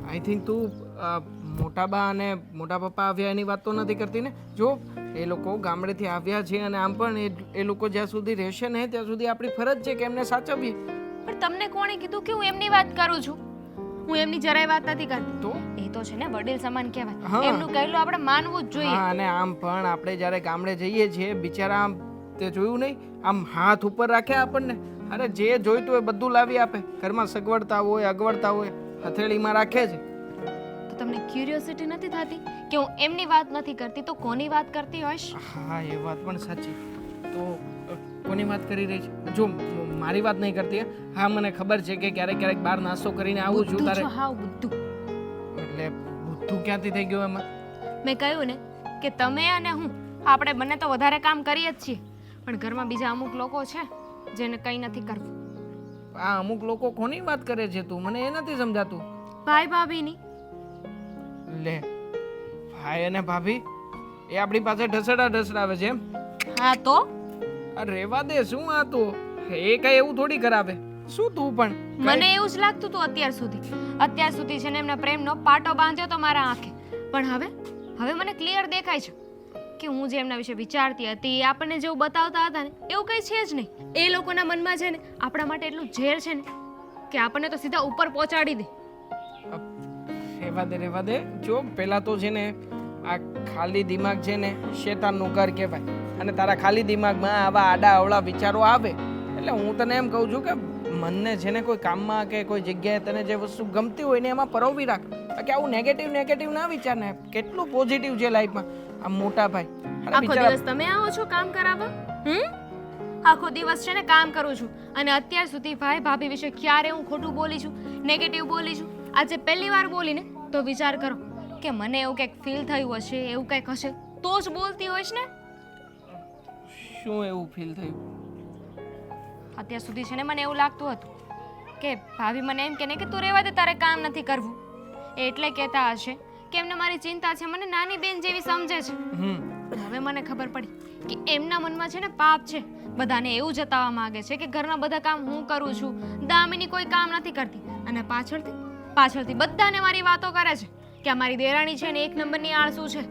આઈ થિંક તું મોટા બા અને મોટા પપ્પા આવ્યા એની વાત તો નથી કરતી ને? જો એ લોકો ગામડેથી આવ્યા છે અને આમ પણ એ લોકો જ્યાં સુધી રહેશે ને ત્યાં સુધી આપણી ફરજ છે કે એમને સાચવીએ. પણ તમને કોણે કીધું કે હું એમની વાત કરું છું? હું એમની જરાય વાત નથી કરતી. તો એ તો છે ને વડીલ સમાન કહેવાય. હા. એમનું કહેલું આપણે માનવું જ જોઈએ. હા, અને આમ પણ આપણે જ્યારે ગામડે જઈએ છીએ બિચારા આમ તે જોયું નહીં, આમ હાથ ઉપર રાખ્યા આપણને અરે જે જોઈતું હોય બધું લાવી આપે. ઘરમાં સગવડતા હોય અગવડતા હોય હથેળીમાં રાખે છે. તો તમને ક્યુરિયોસિટી નથી થતી કે હું એમની વાત નથી કરતી તો કોની વાત કરતી હોઈશ? હા એ વાત પણ સાચી. તો કોની વાત કરી રહી છે? જો મારી વાત નહીં કરતી હે. હા મને ખબર છે કે ક્યારેક ક્યારેક બહાર નાસ્તો કરીને આવું છું બુદ્ધુ તારે. છો, હાવ બુદ્ધુ. એટલે બુદ્ધુ ક્યાંથી થઈ ગયું એમાં? મેં કહ્યું ને કે તમે અને હું આપણે બંને તો વધારે કામ કરીએ જ છીએ, પણ ઘરમાં બીજા અમુક લોકો છે જેને કંઈ નથી કરવું. આ અમુક લોકો કોની વાત કરે છે તું? મને એ નથી સમજાતું. ભાઈ ભાભીની. લે ભાઈ અને ભાભી એ આપણી પાસે ઢસડાવે છે એમ? હા તો આ રેવા દે. શું આ તો એ કઈ એવું થોડી કરાવે. શું તું પણ મને એવું જ લાગતું હતું અત્યાર સુધી છે ને એમના પ્રેમનો પાટો બાંધ્યો તો મારા આંખે, પણ હવે મને ક્લિયર દેખાય છે કે હું જે એમના વિશે વિચારતી હતી એ આપણને જેવું બતાવતા હતા ને એવું કંઈ છે જ નહીં. એ લોકોના મનમાં છે ને આપણા માટે એટલું ઝેર છે ને કે આપણને તો સીધા ઉપર પહોંચાડી દે. રેવા દે. જો પેલા તો છે ને આ ખાલી દિમાગ છે ને શેતાનનું ઘર કહેવાય, અને તારા ખાલી દિમાગમાં આવા આડા અવળા વિચારો આવે એટલે હું તને એમ કહું છું કે મનને છે ને કોઈ કામમાં કે કોઈ જગ્યાએ તને જે વસ્તુ ગમતી હોય ને એમાં પરોવી રાખ. કે આવું નેગેટિવ ના વિચાર ને. કેટલું પોઝિટિવ છે લાઈફમાં. આ મોટા ભાઈ આખો દિવસ તમે આવો છો કામ કરાવવા? આખો દિવસ છે ને કામ કરું છું, અને અત્યાર સુધી ભાઈ ભાભી વિશે ક્યારે હું ખોટું બોલી છું, નેગેટિવ બોલી છું? આજે પહેલી વાર બોલીને તો વિચાર કરો કે મને એવું કંઈક ફીલ થયું હશે, એવું કંઈક હશે તો જ બોલતી હોઈશ ને. શું એવું ફીલ થયું? અત્યાર સુધી છે ને મને એવું લાગતું હતું કે ભાભી મને એમ કે ને કે તું રહેવા દે, તારે કામ નથી કરવું. એટલે કહેતા હશે કે એમને મારી ચિંતા છે, મને નાની બેન જેવી સમજે છે. હવે મને ખબર પડી કે એમના મનમાં છે ને પાપ છે. બધાને એવું જતાવવા માંગે છે કે ઘરના બધા કામ હું કરું છું, દામિની કોઈ કામ નથી કરતી, અને પાછળથી બધાને મારી વાતો કરે છે કે આ મારી દેરાણી છે ને એક નંબરની આળસુ છે.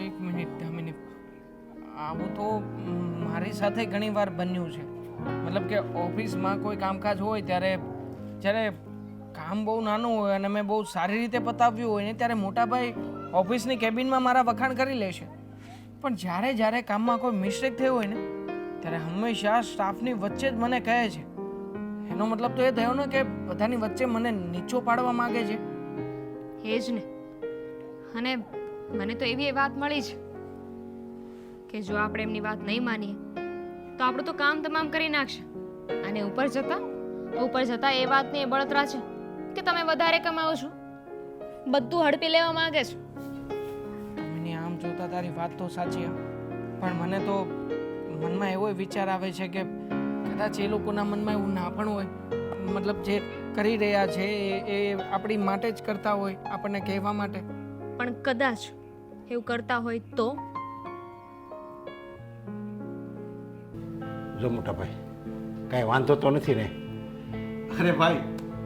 એક મિનિટ દામિની, આવું તો મારી સાથે ઘણી વાર બન્યું છે. મતલબ કે ઓફિસમાં કોઈ કામકાજ હોય ત્યારે જ્યારે કામ બહુ નાનું હોય અને મેં બહુ સારી રીતે પતાવ્યું હોય ને ત્યારે મોટાભાઈ ઓફિસની કેબિનમાં મારા વખાણ કરી લે છે, પણ જ્યારે કામમાં કોઈ મિસ્ટેક થઈ હોય ને ત્યારે હંમેશા સ્ટાફની વચ્ચે જ મને કહે છે. એનો મતલબ તો એ થયો ને કે બધાની વચ્ચે મને નીચો પાડવા માંગે છે. એ જ ને. અને મને તો એવી વાત મળી છે કે જો આપણે એમની વાત નહીં માનીએ તો આપણું તો કામ તમામ કરી નાખશે, અને ઉપર જતા એ વાતની એ બળતરા છે કે તમે વધારે કમાવો છો, બધું હડપી લેવા માંગે છે. મને આમ જોતા તારી વાત તો સાચી, પણ મને તો મનમાં એવો વિચાર આવે છે કે કદાચ એ લોકોના મનમાં એવું ના પણ હોય. મતલબ જે કરી રહ્યા છે એ આપણી માટે જ કરતા હોય, આપણને કહેવા માટે. પણ કદાચ એવું કરતા હોય તો? જો મોટા ભાઈ કાંઈ વાંધો તો નથી ને? અરે ભાઈ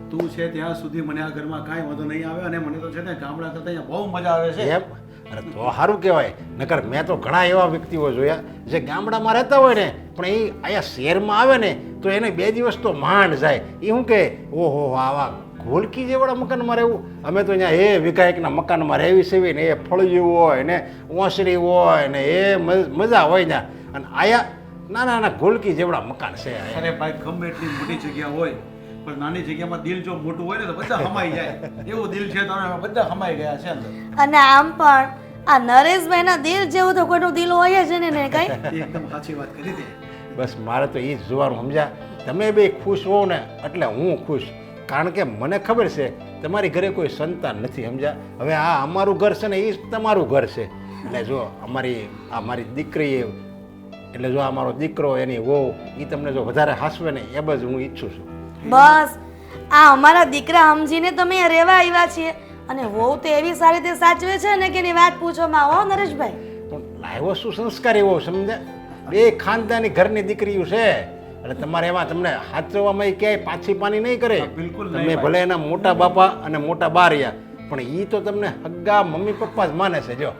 તું છે ત્યાં સુધી મને આ ઘરમાં કાંઈ વાંધો નહીં આવે, અને મને તો છે ને ગામડા કરતાં અહીંયા બહુ મજા આવે છે. એમ? અરે તો સારું કહેવાય. નકર મેં તો ઘણા એવા વ્યક્તિઓ જોયા જે ગામડામાં રહેતા હોય ને પણ એ અહીંયા શહેરમાં આવે ને તો એને 2 દિવસ તો માંડ જાય. એ શું કહે, ઓહો આવા ઘોલકી જેવાળા મકાનમાં રહેવું. અમે તો અહીંયા એ વિઘાયકના મકાનમાં રહેવી સેવી ને એ ફળિયું હોય ને ઓસરી હોય ને એ મજા હોય ત્યાં, અને આયા નાના ઘોલકી જેવડા મકાન છે. અરે ભાઈ ગમે એટલી મોટી જગ્યા હોય પણ નાની જગ્યામાં દિલ જો મોટું હોય ને તો બધા હમાઈ જાય. એવું દિલ છે તો અમે બધા હમાઈ ગયા છે અંદર. અને આમ પણ આ નરેશભાઈના દિલ જેવું તો કોઈનું દિલ હોય જ ને કઈ. એકદમ સાચી વાત કરી દે. બસ મારે તો એ જ જોવાનું સમજ્યા. તમે બે ખુશ હો ને એટલે હું ખુશ, કારણ કે મને ખબર છે તમારી ઘરે કોઈ સંતાન નથી સમજ્યા. હવે આ અમારું ઘર છે ને એ તમારું ઘર છે. એટલે જો અમારી દીકરી એટલે જો અમારો દીકરો એની વહુ એ તમને જો વધારે હાસવે ને એ જ હું ઈચ્છું છું. બસ આ અમારા દીકરા સમજીને તમે અહીંયા રહેવા આવ્યા છીએ, અને વહુ તો એવી સારી રીતે સાચવે છે ને કે એની વાત પૂછવામાં હો નરેશભાઈ. પણ લાવ્યો શું સંસ્કારી વહુ સમજ્યા. 2 ખાનદાની ઘરની દીકરીઓ છે એટલે તમારે એમાં તમને હાચવવામાં ક્યાંય પાછી પાની નહીં કરે. બિલકુલ તમે ભલે એના મોટા બાપા અને મોટા બા રહ્યા પણ એ તો તમને હગ્ગા મમ્મી પપ્પા જ માને છે. જો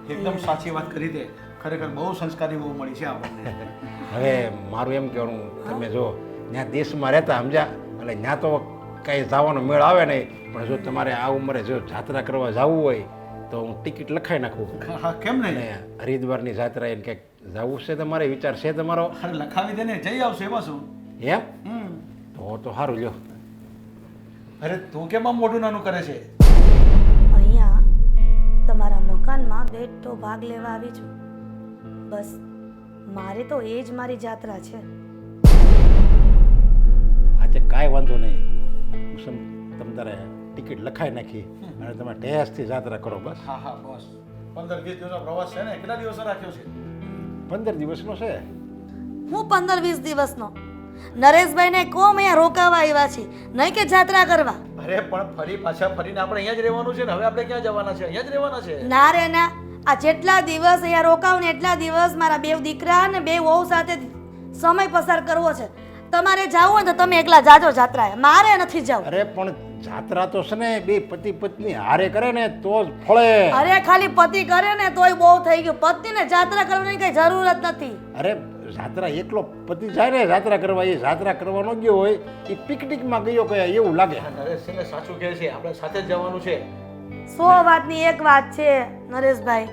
એકદમ સાચી વાત કરી દે. ખરેખર બહુ સંસ્કારી બહુ મળી છે આપણને. હવે મારું એમ કહેવાનું, તમે જો ત્યાં દેશમાં રહેતા સમજ્યા એટલે ત્યાં તો કાંઈ જવાનો મેળ આવે નહીં, પણ જો તમારે આ ઉંમરે જો જાત્રા કરવા જવું હોય તો હું ટિકિટ લખાઈ નાખું. હા કેમ નહીં? અને હરિદ્વારની જાત્રા એને ક્યાંક જવું છે તમારે, વિચાર છે તમારો? અરે લખાવી દે ને, જઈ આવશે એમાં શું. એમ તો સારું લ્યો. અરે તું કેમ આમ મોઢું નાનું કરે છે? અહીંયા તમારા મકાનમાં બેઠો ભાગ લેવા આવી છું. બસ મારે તો એ જ મારી જાત્રા છે. આજે કાંઈ વાંધો નહીં. તમે તારે ટિકિટ લખાઈ નાખી અને તમે ટેસ્ટથી જાત્રા કરો બસ. હા હા બોસ, 15-20 દિવસનો પ્રવાસ છે ને, કેટલા દિવસો રાખ્યો છે? 15 દિવસનો છે. હું 15-20 દિવસનો નરેશભાઈને કોમ અહીંયા રોકાવા આવ્યા છે, નહીં કે જાત્રા કરવા. અરે પણ ફરી પાછા ફરીને આપણે અહીંયા જ રહેવાનું છે ને. હવે આપણે ક્યાં જવાના છે? અહીંયા જ રહેવાના છે. ના રે ના, આ જેટલા દિવસ અહીંયા રોકાવ ને એટલા દિવસ મારા 2 દીકરા અને 2 વહુ સાથે સમય પસાર કરવો છે. તમારે જાવું હોય તો તમે એકલા જાજો જાત્રાએ, મારે નથી જવું. અરે પણ જાત્રા તો છે ને બે પતિ પત્ની હારે કરે ને તો જ ફળે. અરે ખાલી પતિ કરે ને તોય બહુ થઈ ગયું, પતિને જાત્રા કરવાની કઈ જરૂર જ નથી. અરે જાત્રા એકલો પતિ જાય ને જાત્રા કરવા, એ જાત્રા કરવાનો ગયો હોય એ પિકનિકમાં ગયો કયા એવું લાગે. નરેશસિંહ સાચું કહે છે, આપણે સાથે જ જવાનું છે. 100 વાતની એક વાત છે નરેશભાઈ,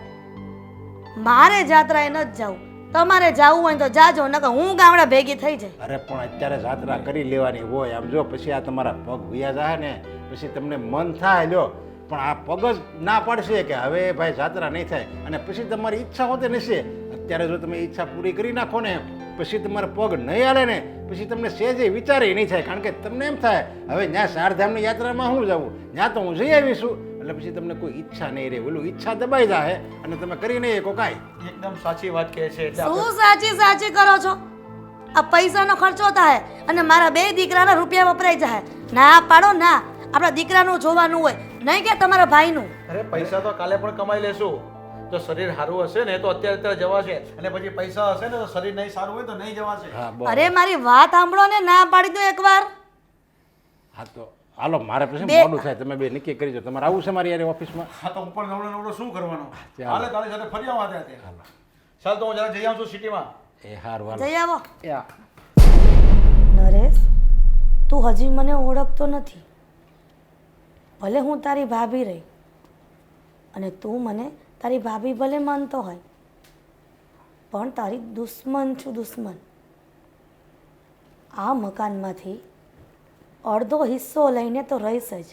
મારે જાત્રાએ નથી જવું. તમારે જવું હોય તો જાજો, નકર હું ગામડા ભેગી થઈ જાય. અરે પણ અત્યારે જાત્રા કરી લેવાની હોય. આમ જો પછી આ તમારા પગ વયા જાય ને પછી તમને મન થાય લ્યો, પણ આ પગ જ ના પાડશે કે હવે ભાઈ જાત્રા નહીં થાય, અને પછી તમારી ઈચ્છા હોતે નશે. અત્યારે જો તમે ઈચ્છા પૂરી કરી નાખો ને પછી તમારા પગ નહીં હાલે ને પછી તમને સહેજે વિચારે નહીં થાય, કારણ કે તમને એમ થાય હવે ત્યાં ચારધામની યાત્રામાં હું જવું, ત્યાં તો હું જઈ આવીશું. એટલે પછી તમને કોઈ ઈચ્છા નહીં રહે, ઓલું ઈચ્છા દબાઈ જાય અને તમે કરી નહીં શકો કાંઈ. એકદમ સાચી વાત કહે છે. એટલે શું સાચી સાચી કરો છો? આ પૈસાનો ખર્ચો થાય અને મારા 2 દીકરાના રૂપિયા વપરાઈ જાય. ના પાડો ના, આપણા દીકરાનું જોવાનું હોય, નહીં કે તમારા ભાઈનું. અરે પૈસા તો કાલે પણ કમાઈ લેશું. જો શરીર સારું હશે ને તો અત્યારે જવાશે, અને પછી પૈસા હશે ને તો શરીર નહીં સારું હોય તો નહીં જવાશે. હા બસ. અરે મારી વાત સાંભળો ને, ના પાડી દો એકવાર. હા તો હાલો, મારે પછી મોડું થાય, તમે બે નક્કી કરી દો. તમારે આવું છે મારી યાર ઓફિસમાં? હા તો હું પણ નવડો શું કરવાનો? ચાલો. હાલે તારી સાથે ફરી આવા ત્યાં. ચાલ તો હું જરા જઈ આવું છું સિટીમાં. એ હાર વાલો. જઈ આવો. યા નરેશ, તું હજી મને ઓળખતો નથી. ભલે હું તારી ભાભી રહી અને તું મને તારી ભાભી ભલે માનતો હોય, પણ તારી દુશ્મન છું, દુશ્મન. આ મકાનમાંથી અડધો હિસ્સો લઈને તો રહીશ જ.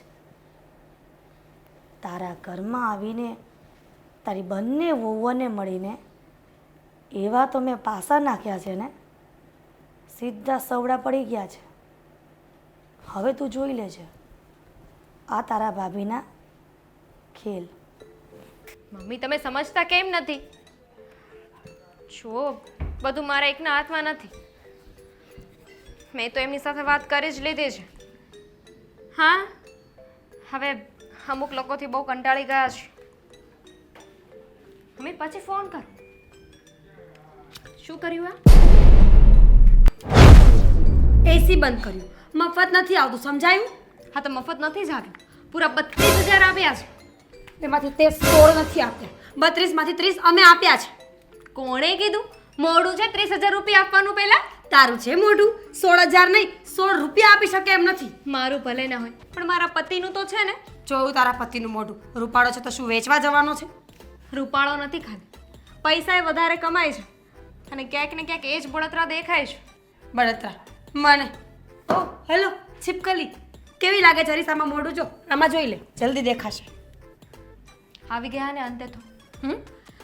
તારા ઘરમાં આવીને તારી બંને વહુઓને મળીને એવા તો મેં પાસા નાખ્યા છે ને, સીધા સવડા પડી ગયા છે. હવે તું જોઈ લેજે આ તારા ભાભીના ખેલ. મમ્મી તમે સમજતા કેમ નથી? જો બધું મારા એકના હાથમાં નથી. મેં તો એમની સાથે વાત કરી જ લીધી છે. હા, હવે અમુક લોકોથી બહુ કંટાળી ગયા છે. મમ્મી પછી ફોન કર. શું કર્યું આ? એસી બંધ કર્યું, મફત નથી આવતું, સમજાયું? હા તો મફત નથી જ આવ્યું, પૂરા 32,000 આપ્યા છે. એમાંથી તે 16 નથી આપ્યા, 32 માંથી 30 અમે આપ્યા છે. કોણે કીધું? મોડું છે 30,000 રૂપિયા આપવાનું પહેલા. તારું છે મોઢું, 16,000 નહીં 16 રૂપિયા આપી શકે એમ નથી. મારું ભલે ના હોય પણ મારા પતિનું તો છે ને. જોયું તારા પતિનું મોઢું, રૂપાળો છે તો શું વેચવા જવાનો છે? રૂપાળો નથી ખાલી, પૈસા એ વધારે કમાય છે અને ક્યાંક ને ક્યાંક એ જ બળતરા દેખાય છે. બળતરા મને. ઓ હેલો છીપકલી, કેવી લાગે છે અરીસામાં મોઢું? જો આમાં જોઈ લે, જલ્દી દેખાશે. આવી ગયા ને અંતે તો.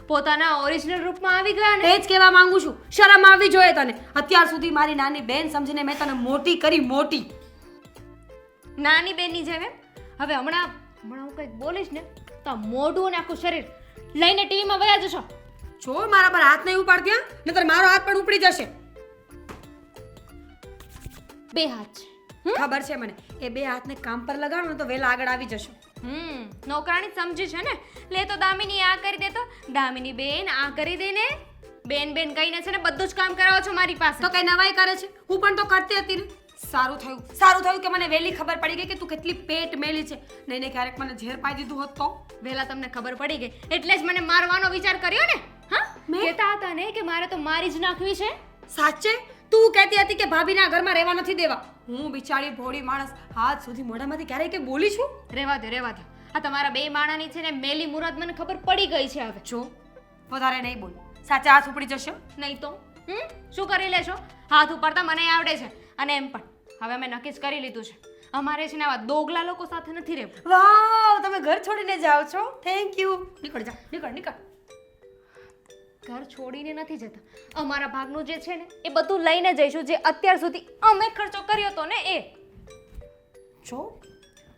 પોતાના ઓરિજિનલ રૂપમાં આવી ગયા ને. એ જ કહેવા માંગુ છું, શરમ આવવી જોઈએ તને. અત્યાર સુધી મારી નાની બેન સમજીને મેં તને મોટી કરી, મોટી. નાની બેનની જેમ એમ. હવે હમણાં હું કંઈક બોલીશ ને તો આ મોઢું અને આખું શરીર લઈને ટીવીમાં વયા જશો. જો મારા પર હાથ નહીં ઉપાડતી, નહીતર મારો હાથ પણ ઉપડી જશે. 2 હાથ છે. ખબર છે મને, એ 2 હાથને કામ પર લગાડો ને તો વેલા આગળ આવી જશો. નોકરાણી સમજી છે ને. લે તો દામિની આ કરી દે, તો દામિની બેન આ કરી દે ને. બેન બેન કહીને છે ને બધું જ કામ કરાવો છો મારી પાસે. તો કઈ નવાઈ કરે છે? હું પણ તો કરતી હતી ને. સારું થયું કે મને વહેલી ખબર પડી ગઈ કે તું કેટલી પેટ મેલી છે. નહીં ક્યારેક મને ઝેર પાઈ દીધું હોત તો. વહેલા તમને ખબર પડી ગઈ એટલે જ મને મારવાનો વિચાર કર્યો ને. હા, કહેતા હતા ને કે મારે તો મારી જ નાખવી છે. સાચે તું કહેતી હતી કે ભાભીના ઘરમાં રહેવા નથી દેવા. હું બિચારી ભોળી માણસ હાથ સુધી મોઢામાંથી ક્યારેય કે બોલી છું? રહેવા દે. આ તમારા 2 માણાની છે ને મેલી મુરાદ મને ખબર પડી ગઈ છે. હવે જો વધારે નહીં બોલ, સાચા હાથ ઉપડી જશો નહીં તો શું કરી લેશો? હાથ ઉપાડતા મને આવડે છે અને એમ પણ હવે અમે નક્કી જ કરી લીધું છે અમારે છે ને આવા દોગલા લોકો સાથે નથી રહેવું. વાવ, તમે ઘર છોડીને જાઓ છો? Thank you. નીકળ જા, નીકળ. ઘર છોડીને નથી જતા. અમારા ભાગનું જે છે ને એ બધું લઈને જઈશું, જે અત્યાર સુધી અમે ખર્ચો કર્યો હતો ને એ. જો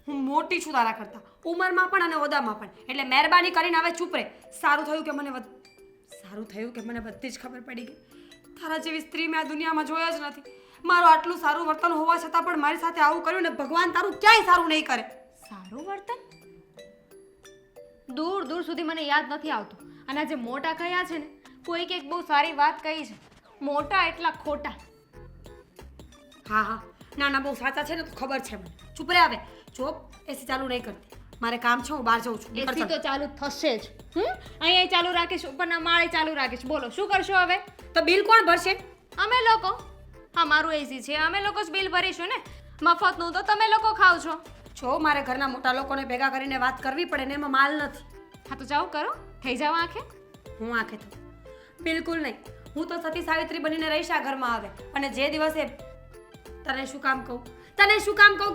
હું મોટી છું તારા કરતા, ઉંમરમાં પણ અને હોદ્દામાં પણ, એટલે મહેરબાની કરીને હવે ચૂપ રહે. સારું થયું કે મને બધી જ ખબર પડી ગઈ. તારા જેવી સ્ત્રી મેં આ દુનિયામાં જોયા જ નથી. મારું આટલું સારું વર્તન હોવા છતાં પણ મારી સાથે આવું કર્યું ને ભગવાન તારું ક્યાંય સારું નહીં કરે. સારું વર્તન દૂર દૂર સુધી મને યાદ નથી આવતું. અને આ જે મોટા કહ્યા છે ને, કોઈ કંઈક બહુ સારી વાત કહી છે, મોટા એટલા ખોટા. હા, નાના બહુ સાચા છે ને તો ખબર છે મને. ચૂપ રહે હવે. જો એસી ચાલુ નહીં કરતી, મારે કામ છે, હું બહાર જાઉં છું. નીકળ એસી ચાલ. તો ચાલુ થશે જ. અહીંયા ચાલુ રાખીશ, ઉપરના માળે ચાલુ રાખીશ. બોલો શું કરશો હવે? તો બિલ કોણ ભરશે? અમે લોકો. હા, મારું એસી છે, અમે લોકો જ બિલ ભરીશું ને. મફતનું તો તમે લોકો ખાવ છો. જો મારે ઘરના મોટા લોકોને ભેગા કરીને વાત કરવી પડે ને એમાં માલ નથી. હા તો જાઓ કરો, થઈ જાઓ આંખે. હું આંખે તો બિલકુલ નહીં. હું તો સતી સાવિત્રી બનીને રહીશ આ ઘરમાં આવે. અને જે દિવસે તને શું કામ કહું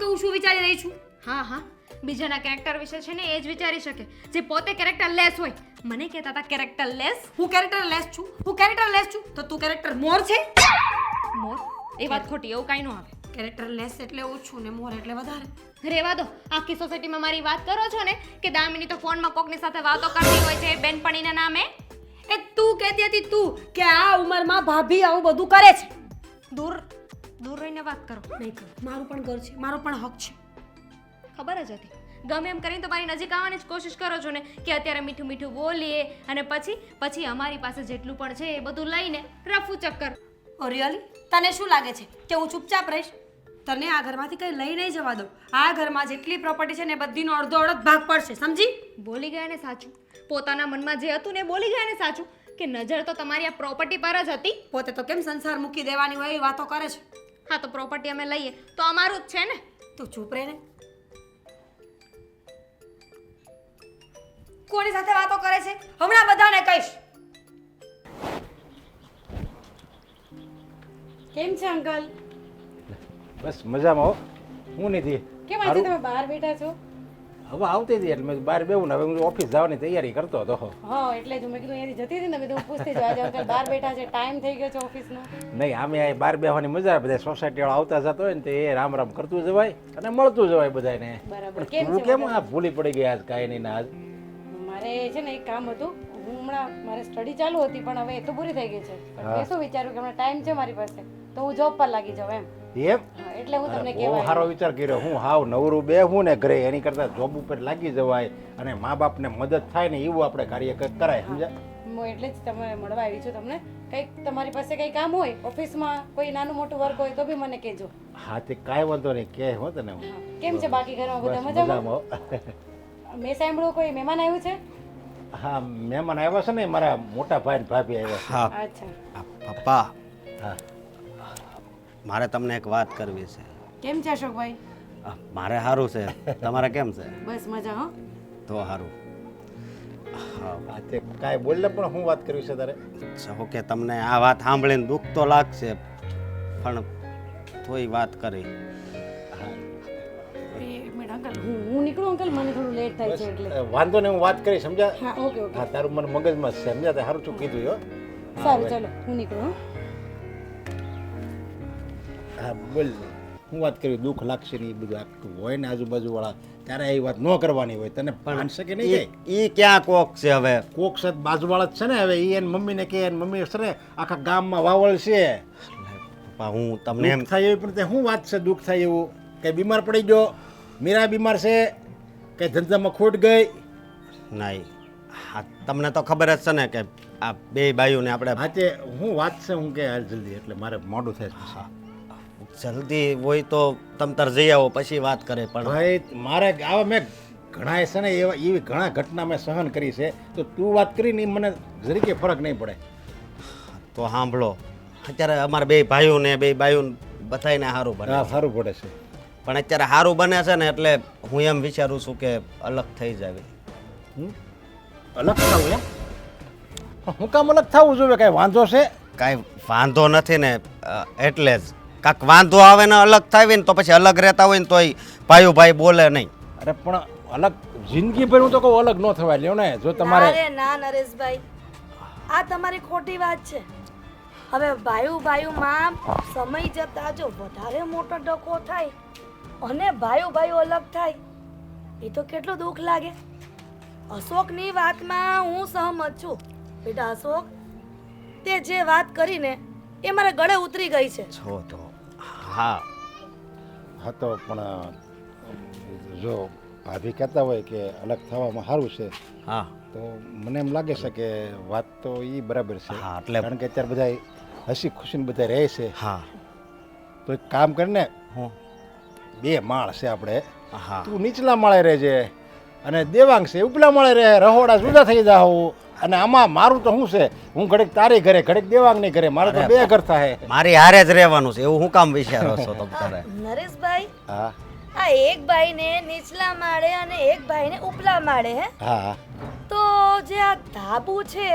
કે હું શું વિચારી રહી છું? હા, બીજાના કેરેક્ટર વિશે છે ને એ જ વિચારી શકે જે પોતે કેરેક્ટર લેસ હોય. મને કહેતા હતા કેરેક્ટર લેસ. હું કેરેક્ટર લેસ છું તો તું કેરેક્ટર મોર છે? મોર એ વાત ખોટી, એવું કાંઈ ન આવે. કેરેક્ટર લેસ એટલે ઓછું ને મોર એટલે વધારે. રેવા દો. આખી સોસાયટીમાં મારી વાત કરો છો ને કે દામિની તો ફોનમાં કોકની સાથે વાતો કરતી હોય છે બેનપણીના નામે. એ તું કહેતી હતી કે આ ઉંમરમાં ભાભી આવું બધું કરે છે. દૂર રહીને વાત કરો. નહીં કર. મારું પણ ઘર છે, મારો પણ હક છે. ખબર જ હતી. ગમે એમ કરીને તમારી નજીક આવવાની જ કોશિશ કરો છો ને કે અત્યારે મીઠું મીઠું બોલીએ અને પછી અમારી પાસે જેટલું પણ છે એ બધું લઈને રફુ ચક્કર. ઓ રિયલી? તને શું લાગે છે કે હું ચૂપચાપ રહીશ? તને આ ઘરમાંથી કંઈ લઈ નહીં જવા દઉં. આ ઘરમાં જેટલી પ્રોપર્ટી છે ને બધીનો અડધો ભાગ પડશે, સમજી? બોલી ગયા ને સાચું. પોતાના મનમાં જે હતું ને બોલી ગયા ને સાચું. કે નજર તો તમારી આ પ્રોપર્ટી પર જ હતી. પોતે તો કેમ સંસાર મૂકી દેવાની હોય એ વાતો કરે છે. હા તો પ્રોપર્ટી અમે લઈએ તો અમારું જ છે ને. તું ચૂપ રહે ને. કોની સાથે વાતો કરે છે? હમણાં બધાને કહીશ. કેમ છે અંકલ? બસ મજામાં હો. હું નથી કેમ આજે તમે બહાર બેઠા છો? હવે આવતી હતી એટલે મેં બહાર બેવું ને હવે હું ઓફિસ જવાની તૈયારી કરતો હતો. હા, એટલે જ મેં કીધું અહીંયાથી જતી હતી ને મેં પૂછતી જ આજે અંકલ બહાર બેઠા છે, ટાઈમ થઈ ગયો છે ઓફિસનો. નહીં, આમે આ બહાર બેહવાની મજા આવે. બધા સોસાયટીવાળા આવતા જતો હોય ને તો એ રામ રામ કરતું જવાય અને મળતું જવાય બધાને. બરાબર. પણ તું કેમ આ ભૂલી પડી ગઈ આજ? કાંઈ નહીં ને આજ મારે છે ને એક કામ હતું. હું હમણાં મારે સ્ટડી ચાલુ હતી પણ હવે એ તો પૂરી થઈ ગઈ છે. પણ મેં શું વિચાર્યું કે હમણાં ટાઈમ છે મારી પાસે તો હું જોબ પર લાગી જાઉં એમ. એમ? હા, એટલે હું તમને બહુ કહેવાય. સારો વિચાર કર્યો. હું હાવ નવરું બેહું ને ઘરે એની કરતા જોબ ઉપર લાગી જવાય અને મા બાપને મદદ થાય ને એવું આપણે કાર્ય કરાય, સમજ્યા? હું એટલે જ તમે મળવા આવી છું તમને. કંઈક તમારી પાસે કંઈ કામ હોય ઓફિસમાં, કોઈ નાનું મોટું વર્ક હોય તો બી મને કહેજો. હા, તે કાંઈ વાંધો નહીં, કે હો તને હું. હા. કેમ છે બાકી ઘરમાં બધા બસ મજામાં? મજામાં. મેં સાંભળ્યું કોઈ મહેમાન આવ્યું છે? હા, મહેમાન આવ્યા છે ને મારા મોટા ભાઈ ને ભાભી આવ્યા છે. હા અચ્છા. પપ્પા, હા, મારે તમને એક વાત કરવી છે. કેમ છે અશોકભાઈ? મારે સારું છે, તમારે કેમ છે? બસ મજા. હો તો સારું. હા, તે કાંઈ બોલ ને, પણ હું વાત કરવી છે તારે? કહો કે તમને આ વાત સાંભળીને દુઃખ તો લાગશે પણ તોય વાત કરી. એક મિનિટ અંકલ, હું નીકળું અંકલ, મને થોડું લેટ થાય છે એટલે. વાંધો નહીં, હું વાત કરી, સમજ્યા? હા, ઓકે ઓકે. હા, તારું મને મગજમાં છે, સમજ્યા? તે સારું શું કીધું હો. સારું ચાલો હું નીકળું. હો. હા, બોલ. હું વાત કરી, દુઃખ લાગશે ને એ બધું આખું હોય ને આજુબાજુવાળા, ત્યારે એ વાત ન કરવાની હોય. તને પણ શકે નહીં જાય. ઈ ક્યાં કોક છે હવે? કોક સત બાજુવાળા જ છે ને. હવે એ મમ્મીને કે મમ્મી છે ને આખા ગામમાં વાવળ છે. પપ્પા, હું તમને એમ દુઃખ થાય એવું, પણ તે શું વાત છે દુઃખ થાય એવું? કઈ બીમાર પડી ગયો? મીરા બીમાર છે? કઈ ધંધામાં ખોટ ગઈ? નહીં. હા, તમને તો ખબર જ છે ને કે આ બે બાઈઓને આપણે હા, તે હું વાત છે, હું કે હાલ જલ્દી, એટલે મારે મોડું થાય છે પછી. જલ્દી હોય તો તમ તાર જઈ આવો પછી વાત કરે. પણ ભાઈ, મારે આવા મેં ઘણા છે ને એવી ઘણા ઘટના મેં સહન કરી છે, તો તું વાત કરી ને મને જરીકે ફરક નહીં પડે. તો સાંભળો, અત્યારે અમારા બે ભાઈઓને બે બાઈઓને બધાને સારું બને હા, છે. સારું પડે છે. પણ અત્યારે સારું બને છે ને એટલે હું એમ વિચારું છું કે અલગ થઈ જાવી. અલગ થવું એમ? હું કામ અલગ થવું જોઈએ? કાંઈ વાંધો છે? કાંઈ વાંધો નથી ને એટલે જ. કાંક વાંધો આવે ને અલગ થાય ને તો પછી અલગ રહેતા હોય ને તોય ભાઈઓ ભાઈ બોલે નહીં. અરે પણ અલગ જિંદગીભર હું તો કહું અલગ ન થવાય લ્યો ને જો તમારે ના રે ના નરેશભાઈ, આ તમારી ખોટી વાત છે. હવે ભાઈઓમાં સમય જતા જો વધારે મોટો ડખો થાય અને ભાઈઓ અલગ થાય એ તો કેટલું દુઃખ લાગે. અશોકની વાતમાં હું સહમત છું. બેટા અશોક, તે જે વાત કરીને એ મારા ગળે ઉતરી ગઈ છે. છો તો હા હા તો પણ જો ભાભી કહેતા હોય કે અલગ થવામાં સારું છે હા તો મને એમ લાગે છે કે વાત તો એ બરાબર છે. હા, એટલે- કારણ કે અત્યારે બધા હસી ખુશીને બધા રહે છે. હા તો એક કામ કરીને હું 2 માળ છે આપણે, હા તું નીચલા માળે રહેજે અને દેવાંગ છે ઉપલા માળે રહે, રહોડા જુદા થઈ જાવ. અને આમાં મારું તો શું છે, હું ઘડીક તારી ઘરે ઘડીક દેવાંગની ઘરે, મારે તો 2 ઘર થાય. મારી હારે જ રહેવાનું છે એવું હું કામ વિચારો છો તમે તારે? નરેશભાઈ, હા આ એક ભાઈને નીચલા માળે અને એક ભાઈને ઉપલા માળે હે, હા તો જે આ ધાબુ છે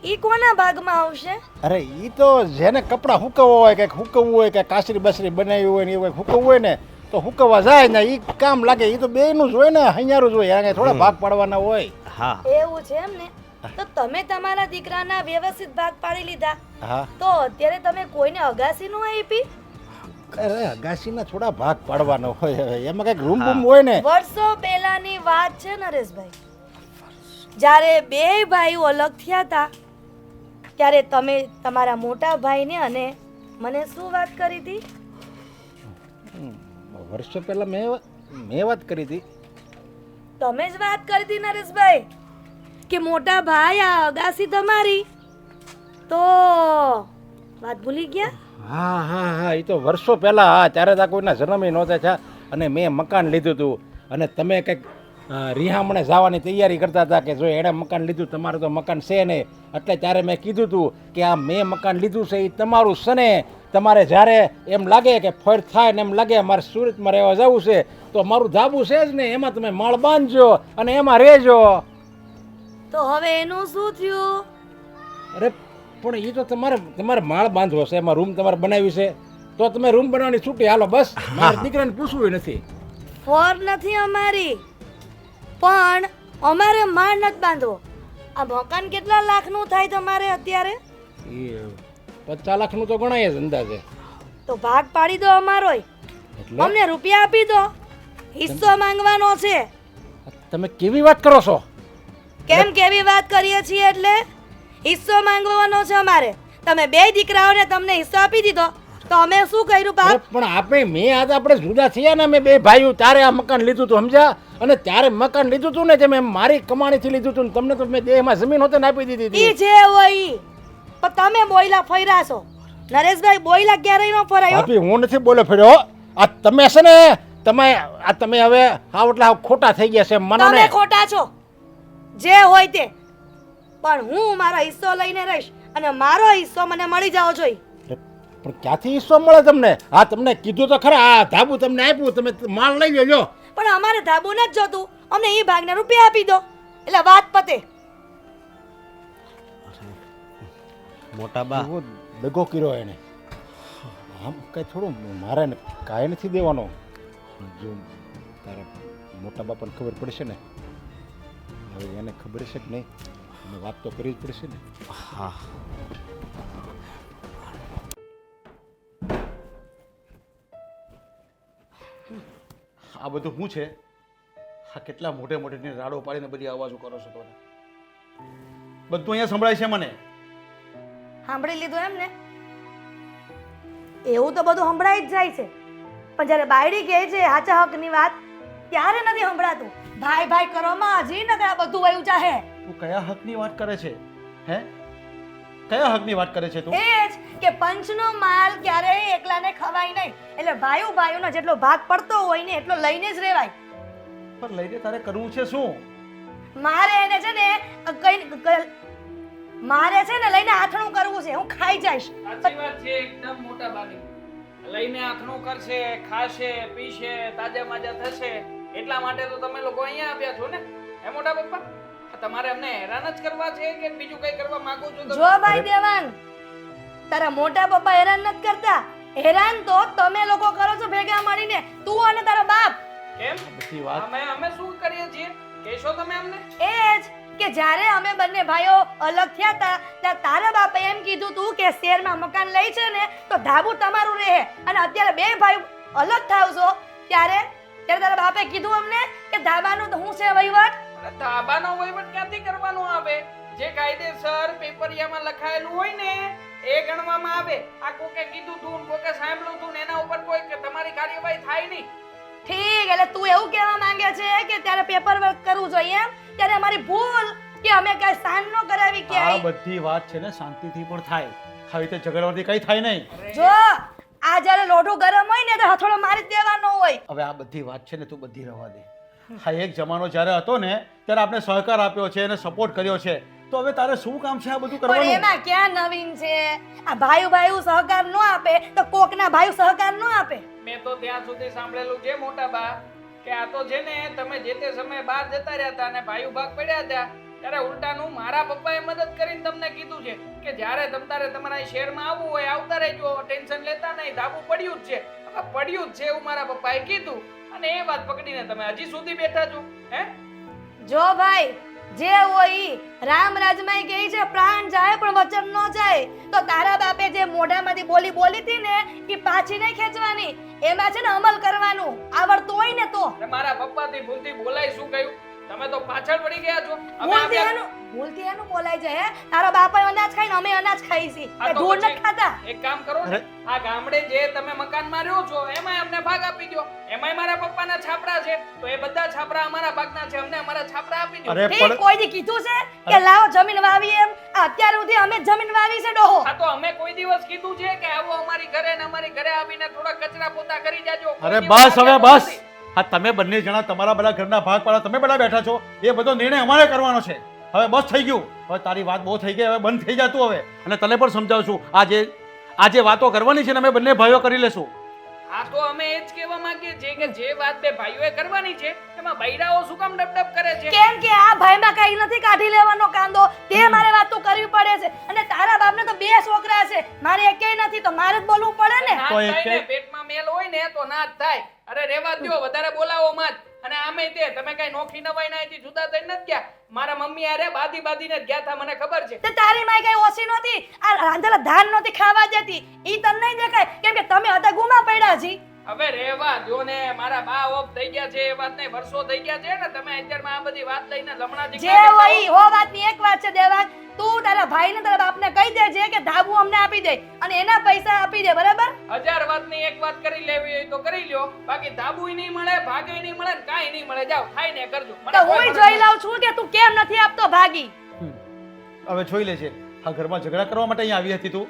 ઈ કોના ભાગમાં આવશે? અરે ઈ તો જેને કપડાં હુકવવા હોય કે હુકવવું હોય કે કાસરી બસરી બનાવી હોય ને એવું હુકવવું હોય ને તો હુકવવા જાય ને ઈ કામ લાગે. ઈ તો બેયનું જ હોય ને, હૈયારું જ હોય, થોડા ભાગ પાડવાના હોય. હા એવું છે એમ ને? તો તમે તમારા દીકરાના વ્યવસ્થિત ભાગ પાડી લીધા, હા તો અત્યારે તમે કોઈને અગાસી નું આપી? અરે અગાસીના થોડા ભાગ પાડવાના હોય, હવે એમાં કઈક રૂમ બૂમ હોય ને. વર્ષો પહેલાની વાત છે નરેશભાઈ, જ્યારે 2 ભાઈઓ અલગ થયા હતા ત્યારે તમે તમારા મોટા ભાઈને અને મને શું વાત કરી હતી? વર્ષો પહેલા મેં વાત કરી હતી. તમે જ વાત કરી હતી નરેશભાઈ કે મોટા ભાઈ આ અગાસી તમારી, તો વાત ભૂલી ગયા? હા હા હા એ તો વર્ષો પહેલા. હા ત્યારે તો કોઈના જન્મે નહોતા થયા અને મેં મકાન લીધું હતું અને તમે કંઈક રિહામણે જવાની તૈયારી કરતા હતા કે જો એણે મકાન લીધું, તમારું તો મકાન છે નહીં. એટલે ત્યારે મેં કીધું હતું કે આ મેં મકાન લીધું છે એ તમારું છે ને, તમારે જ્યારે એમ લાગે કે ફળ થાય ને એમ લાગે મારે સુરતમાં રહેવા જવું છે તો મારું ધાબુ છે જ ને, એમાં તમે માળ બાંધજો અને એમાં રહેજો. તો હવે એનું શું થયું? અરે પણ એ તો તમારે માળ બાંધવો છે, એમાં રૂમ તમારે બનાવી છે તો તમે રૂમ બનાવવાની છૂટી હાલો, બસ. મારા દીકરાને પૂછવું નથી. ફોર નથી અમારી, પણ અમારે માળ નથી બાંધવો. આ મકાન કેટલા લાખનું થાય તમારે અત્યારે? એ 50 લાખનું તો ગણાય જ અંદાજે. તો ભાગ પાડી દો અમારોય, એટલે અમને રૂપિયા આપી દો, હિસ્સો માંગવાનો છે. તમે કેવી વાત કરો છો? કેમ કેવી વાત કરીએ છીએ એટલે હિસ્સો માંગવાનો છે અમારે. તમે 2 દીકરાઓને તમને હિસ્સો આપી દીધો તો અમે શું કર્યું અરે બાપ? પણ આપણે જુદા થયા ને, અમે 2 ભાઈઓ, ત્યારે આ મકાન લીધું હતું સમજ્યા? અને ત્યારે મકાન લીધું હતું ને તે મેં મારી કમાણીથી લીધું હતું ને તમને તો મેં દેહમાં જમીન હોતે ને આપી દીધી ઈ હતી. જે હોય ઈ. પણ તમે બોયલા ફર્યા છો નરેશભાઈ, બોયલા ક્યારેય ન ફરાયો. ભાભી હું નથી બોલે ફર્યો. આ તમે છે ને તમે હવે હાવ એટલે હાવ ખોટા થઈ ગયા છે મને તમે ને. ખોટા છો, જે હોય તે. પણ હું મારો હિસ્સો લઈને રહીશ અને મારો હિસ્સો મને મળી જાવો જોઈએ. પણ ક્યાંથી હિસ્સો મળે તમને? હા તમને કીધું તો ખરા, આ ધાબુ તમને આપ્યું, તમે માલ લઈ લેજો. પણ અમારે ધાબુ નથી જોતું, અમને એ ભાગના રૂપિયા આપી દો એટલે વાત પતે. મોટા બા એવો દગો કર્યો એને. આમ કઈ થોડું મારે ને કાંઈ નથી દેવાનો. જો તારા મોટા બાપાને ખબર પડશે ને, હવે એને ખબર છે કે નહીં, એને વાત તો કરવી જ પડશે ને. હા આ બધું શું છે? આ કેટલા મોટે મોટે રાડો પાડીને બધી અવાજો કરો છો તમે? બધું અહીંયા સંભળાય છે મને. સાંભળી લીધું એમ ને? એવું તો બધું સંભળાઈ જ જાય છે, પણ જ્યારે બાયડી કહે છે હાચા હકની વાત ત્યારે નથી સંભળાતું. ભાઈ ભાઈ કરવામાં હજી નકરા બધું વયું ચાહે. તું કયા હકની વાત કરે છે? હે, કયા હકની વાત કરે છે તું? એ જ કે પંચનો માલ ક્યારેય એકલાને ખવાય નહીં, એટલે ભાઈઓનો જેટલો ભાગ પડતો હોય ને એટલો લઈને જ રહેવાય. પણ લઈને તારે કરવું છે શું? મારે એને છે ને મારે છે ને લઈને આથણું કરવું છે, હું ખાઈ જઈશ. સાચી વાત છે એકદમ મોટા બાની. લઈને આંખનું કરશે, ખાશે, પીશે, તાજા માજા થશે, એટલા માટે તો તમે લોકો અહીંયા આવ્યા છો ને હે મોટા પપ્પા? તમારે અમને હેરાન જ કરવા છે કે બીજું કઈ કરવા માંગો છો તમે? જો ભાઈ દેવાંગ, તારા મોટા પપ્પા હેરાન નથી કરતા, હેરાન તો તમે લોકો કરો છો ભેગા મળીને, તું અને તારો બાપ. કેમ બધી વાત અમે શું કરીએ છીએ કહેશો તમે અમને? એ જ કે જ્યારે અમે બંને ભાઈઓ અલગ થયા હતા ત્યાં તારા બાપે એમ કીધું તું કે શહેરમાં મકાન લઈ છે ને તો ધાબુ તમારું રહે, અને અત્યારે બે ભાઈ અલગ થાવ છો ત્યારે તારા બાપે કીધું અમને કે ધાબાનું તો હું છે વહીવટ. અરે ધાબાનો વહીવટ ક્યાંથી કરવાનો આવે? જે કાયદેસર પેપરિયામાં લખાયેલું હોય ને એ ગણવામાં આવે. આ કોકે કીધું તું કોકે સાંભળ્યું તું ને એના ઉપર કોઈ કે તમારી કાર્યવાહી થાય નહીં. ઠીક, એટલે તું એવું કહેવા માંગે છે કે ત્યારે પેપર વર્ક કરવું જોઈએ એમ? ત્યારે અમારી ભૂલ કે અમે કઈ સાન ન કરાવી આ ક્યાંય. બધી વાત છે ને શાંતિથી પણ થાય, આવી રીતે ઝઘડવાથી કઈ થાય નહીં. જો આ જ્યારે લોઢું ગરમ હોય ને તો હથોડો મારી જ દેવાનો હોય. હવે આ બધી વાત છે ને તું બધી રહેવા દે. હા, એક જમાનો જ્યારે હતો ને ત્યારે આપણે સહકાર આપ્યો છે અને સપોર્ટ કર્યો છે, તો હવે તારે શું કામ છે આ બધું પણ કરવાનું? એમાં ક્યાં નવીન છે? આ ભાઈ સહકાર ન આપે તો કોકના ભાઈ સહકાર ન આપે. મેં તો ત્યાં સુધી સાંભળેલું છે મોટા બા કે આ તો છે ને તમે જે તે સમયે બહાર જતા રહ્યા હતા અને ભાઈ ભાગ પડ્યા હતા ત્યારે ઉલટાનું મારા પપ્પાએ મદદ કરીને તમને કીધું છે કે જ્યારે તમારે તમારા શહેરમાં આવવું હોય આવતા રહેજો, ટેન્શન લેતા નહીં, ધાબુ પડ્યું જ છે. હવે પડ્યું જ છે એવું મારા પપ્પાએ કીધું અને એ વાત પકડીને તમે હજી સુધી બેઠા છો હે? જો ભાઈ જે હોય ઈ રામ રાજમાં કહે છે પ્રાણ જાય પણ વચન ન જાય. તો તારા બાપે જે મોઢામાંથી બોલી હતી ને એ પાછી નહીં ખેંચવાની, એમાં છે ને અમલ કરવાનું આવડતું હોય ને તો. અરે મારા પપ્પાથી ભૂલથી બોલાય શું કહ્યું? તમે તો પાછળ પડી ગયા છો. અમે આવ્યા- ભૂલથી એનું બોલાય છે હે? તારો બાપા અનાજ ખાઈને અમે અનાજ ખાઈ છીએ, આ એ તો ધૂળ પછી નથી ખાતા. એક કામ કરો ને, આ ગામડે જે તમે મકાનમાં રહ્યો છો એમાંય અમને ભાગ આપી દો. એમાંય મારા પપ્પાના છાપરા છે તો એ બધા છાપરા અમારા ભાગના છે, અમને અમારા છાપરા આપી દો. અરે ઠીક, પણ કોઈ દી કીધું છે કે લાવો જમીન વાવી એમ? અત્યાર સુધી અમે જ જમીન વાવી છે ડોહો. હા તો અમે કોઈ દિવસ કીધું છે કે આવો અમારી ઘરે ને અમારી ઘરે આવીને થોડા કચરા પોતા કરી જાજો? કોઈ અરે દિવસ બસ હવે આપ્યા બસ. નથી. હા, તમે બંને જણા તમારા બધા ઘરના ભાગ પાડો, તમે બધા બેઠા છો, એ બધો નિર્ણય અમારે કરવાનો છે. હવે બસ થઈ ગયું, હવે તારી વાત બહુ થઈ ગઈ, હવે બંધ થઈ જા તું હવે. અને તને પણ સમજાવું છું, આ જે વાતો કરવાની છે ને અમે બંને ભાઈઓ કરી લેશું. હા તો અમે એ જ કહેવા માંગીએ છીએ કે જે વાત બે ભાઈઓએ કરવાની છે એમાં બૈરાઓ શું કામ ડબડબ કરે છે? કેમ કે આ ભાઈમાં કઈ નથી કાઢી લેવાનો કાંદો, તે મારે વાતો કરવી પડે છે. અને તારા બાપને તો બે છોકરા છે, મારે એકેય નથી, તો મારે જ બોલવું પડે ને. ના તો થાય એક- ને, પેટમાં મેલ હોય ને તો ના જ થાય. અરે રેવા દ્યો, વધારે બોલાવો મત. અને આમે તે તમે કઈ નોખી નવાઈ નાઈથી જુદા થઈને નથી ગયા. મારા મમ્મી આરે બાદીને જ ગયા હતા, મને ખબર છે. તે તારી માય કઈ ઓછી નહોતી, આ રાંધેલા ધાન નહોતી ખાવા જતી, ઈ તને નહીં દેખાય કેમ કે તમે હતા ગુમા પડ્યા છી. હવે રેવા દ્યો ને, મારા બા ઓફ થઈ ગયા છે એ વાત નહીં, વર્ષો થઈ ગયા છે ને, તમે અત્યારમાં આ બધી વાત લઈને લમણા જે જીગડા કરતા હોય હો વાતની એક વાત છે દેવાંગ, તું તારા ભાઈને તારા બાપને કહી દેજે કે ધાબુ અમને આપી દે અને એના પૈસા આપી દે, બરાબર? 1000 વાતની એક વાત કરી લેવી હોય તો કરી લ્યો, બાકી ધાબુય નહીં મળે, ભાગેય નહીં મળે, ને કાંઈ નહીં મળે. જાઓ ખાઈને કરજો. મને તો કોઈ હું ફરક જોઈ નથી. લઉં છું કે તું કેમ નથી આપતો ભાગી. હવે જોઈ લેજે, આ ઘરમાં ઝઘડા કરવા માટે અહીં આવી હતી તું?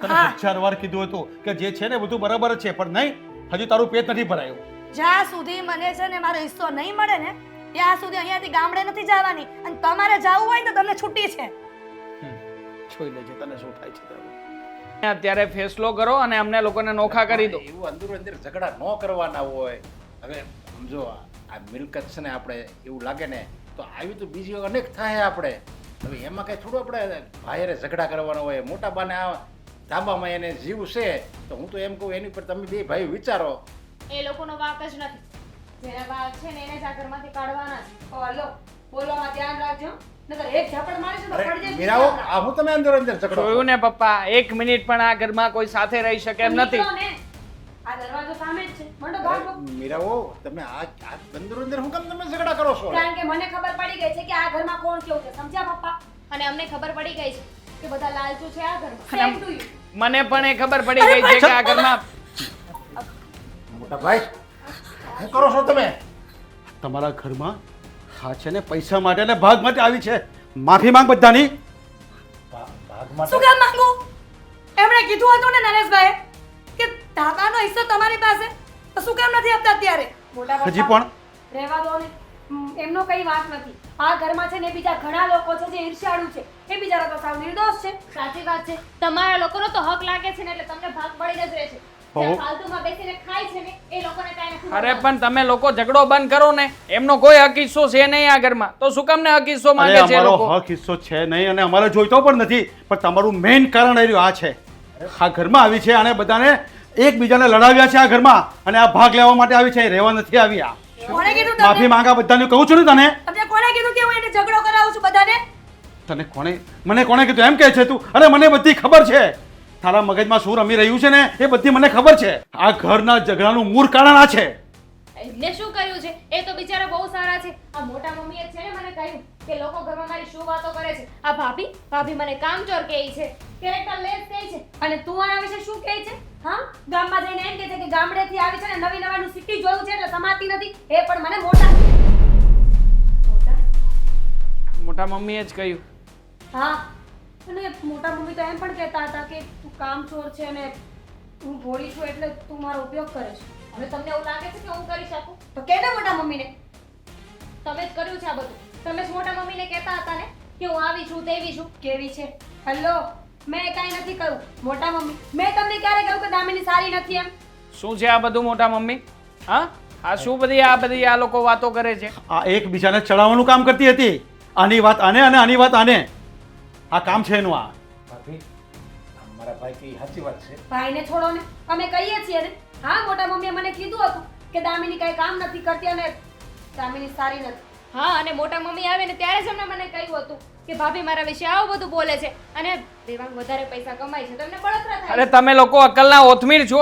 તને હા. 1000 વાર કીધું હતું કે જે છે ને બધું બરાબર જ છે, પણ નહીં, હજુ તારું પેટ નથી ભરાયું. જ્યાં સુધી મને છે ને મારો હિસ્સો નહીં મળે ને ત્યાં સુધી અહીંયાથી ગામડે નથી જવાની, અને તમારે જવું હોય ને તો તમને છૂટી છે. જોઈ લેજે તને શું થાય છે તારું. અત્યારે ફેસલો કરો અને અમને લોકોને નોખા કરી દો. એવું અંદર અંદર ઝઘડા ન કરવાના હોય. હવે સમજો આ મિલકત છે ને, આપણે એવું લાગે ને તો આવી તો બીજી અનેક થાય આપણે. હવે એમાં કઈ થોડું આપણે ભાઈરે ઝઘડા કરવાનો હોય. મોટા બાને આ ધાબામાં એને જીવ છે તો હું તો એમ કહું એની પર તમે બે ભાઈ વિચારો. એ લોકોનો વાંક જ નથી. જેના વાંક છે ને એને જ આ ઘરમાંથી કાઢવાના છે. હલો, બોલવામાં ધ્યાન રાખજો, નકર એક ઝાપડ મારીશું તો અરે પડજે જ મીરાઓ, નહીં. આ હું તમે અંદર અંદર ઝઘડો જોયું ને પપ્પા, 1 મિનિટ પણ આ ઘરમાં કોઈ સાથે રહી શકે એમ નથી. નીકળો ને. આ દરવાજો સામે જ છે, મંડો ભાગો. મીરાઓ, તમે આ અંદર અંદર હું કેમ તમે ઝઘડા કરો છો? કારણ કે મને ખબર પડી ગઈ છે કે આ ઘરમાં કોણ કેવું છે, સમજ્યા પપ્પા? અને અમને ખબર પડી ગઈ છે કે બધા લાલચુ છે આ ઘરમાં. Same to you. મને પણ એ ખબર પડી ગઈ છે કે આ ઘરમાં મોટા ભાઈ, શું કરો છો તમે? તમારા ઘરમાં હા છે ને પૈસા માટે ને ભાગ માટે આવી છે. માફી માંગ બધાની. ભાગ માટે શું કામ માંગુ? એમણે કીધું હતું ને નરેશભાઈ કે ધાબાનો હિસ્સો તમારી પાસે, તો શું કામ નથી આપતા અત્યારે? મોટા હજી પપ્પા, પણ રહેવા દો ને. એમનો કઈ વાત નથી. આ ઘરમાં છે ને બીજા ઘણા લોકો છે જે ઈર્ષ્યાળુ છે. એ બિચારા તો સાવ નિર્દોષ છે. સાચી વાત છે. તમારા લોકોનો તો હક લાગે છે ને એટલે તમને ભાગ પડી જ રહે છે. જે ફાલતુમાં બેસીને ખાય છે ને એ લોકોને કાંઈ નથી અરે મળતું. પણ તમે લોકો ઝઘડો બંધ કરો ને, એમનો કોઈ હક હિસ્સો છે નહીં આ ઘરમાં, તો શું કામ ને હક હિસ્સો અરે માંગે છે એ અમારો લોકો? હક હિસ્સો છે નહીં અને અમારે જોઈતો પણ નથી, પણ તમારું મેઇન કારણ રહ્યું આ છે. આ ઘરમાં આવી છે અને બધાને એકબીજાને લડાવ્યા છે આ ઘરમાં અને આ ભાગ લેવા માટે આવી છે અહીં રહેવા નથી આવ્યા. કોણે કીધું માફી તમને માંગા બધાને કહું છું ને તને. તમને કોણે કીધું કે હું એને ઝઘડો કરાવું છું બધાને? મને કોણે કીધું એમ કહે છે તું? અરે મને બધી ખબર છે. તારા મગજમાં શું રમી રહ્યું છે ને એ બધી મને ખબર છે. આ ઘરના ઝઘડાનું મૂળ કારણ આ છે. એમને શું કર્યું છે? એ તો બિચારા બહુ સારા છે. આ મોટા મમ્મીએ છે ને મને કહ્યું કે લોકો ઘરમાં મારી શું વાતો કરે છે. આ ભાભી મને કામચોર કહે છે, કેરેક્ટરલેસ કહે છે. અને તું આના વિશે શું કહે છે? હા, ગામમાં જઈને એમ કહે છે કે ગામડેથી આવી છે ને નવી નવાનું સિટી જોયું છે એટલે સમાતી નથી. એ પણ મને મોટા મમ્મીએ જ કહ્યું. હા, અને મોટા મમ્મી તો એમ પણ કહેતા હતા કે તું કામચોર છે અને હું ભોળી છું એટલે તું મારો ઉપયોગ કરે છે. હવે તમને એવું લાગે છે કે હું કરી શકું? તો કે ને મોટા મમ્મીને. તમે જ કર્યું છે આ બધું. તમે જ મોટા મમ્મીને કહેતા હતા ને કે હું આવી છું તેવી છું. કેવી છે? હેલો, મેં કાંઈ નથી કહ્યું. મોટા મમ્મી, મેં તમને ક્યારે કહ્યું કે દામિની સારી નથી એમ? શું છે આ બધું મોટા મમ્મી? હા, આ શું બધી આ લોકો વાતો કરે છે? આ એકબીજાને ચડાવવાનું કામ કરતી હતી. આની વાત આને અને આની વાત આને. આ કામ છે એનું. આ ભાભી મારા ભાઈ કી સાચી વાત છે. ભાઈને છોડો ને, અમે કહીએ છીએ ને. હા, મોટા મમ્મીએ મને કીધું હતું કે દામિની કાંઈ કામ નથી કરતી અને દામિની સારી નથી. હા, અને મોટા મમ્મી આવે ને ત્યારે જ એમણે મને કહ્યું હતું કે ભાભી મારા વિશે આવું બધું બોલે છે અને દેવાંગ વધારે પૈસા કમાય છે, તમને બળતરા થાય. અરે તમે લોકો અક્કલના ઓથમીર છો.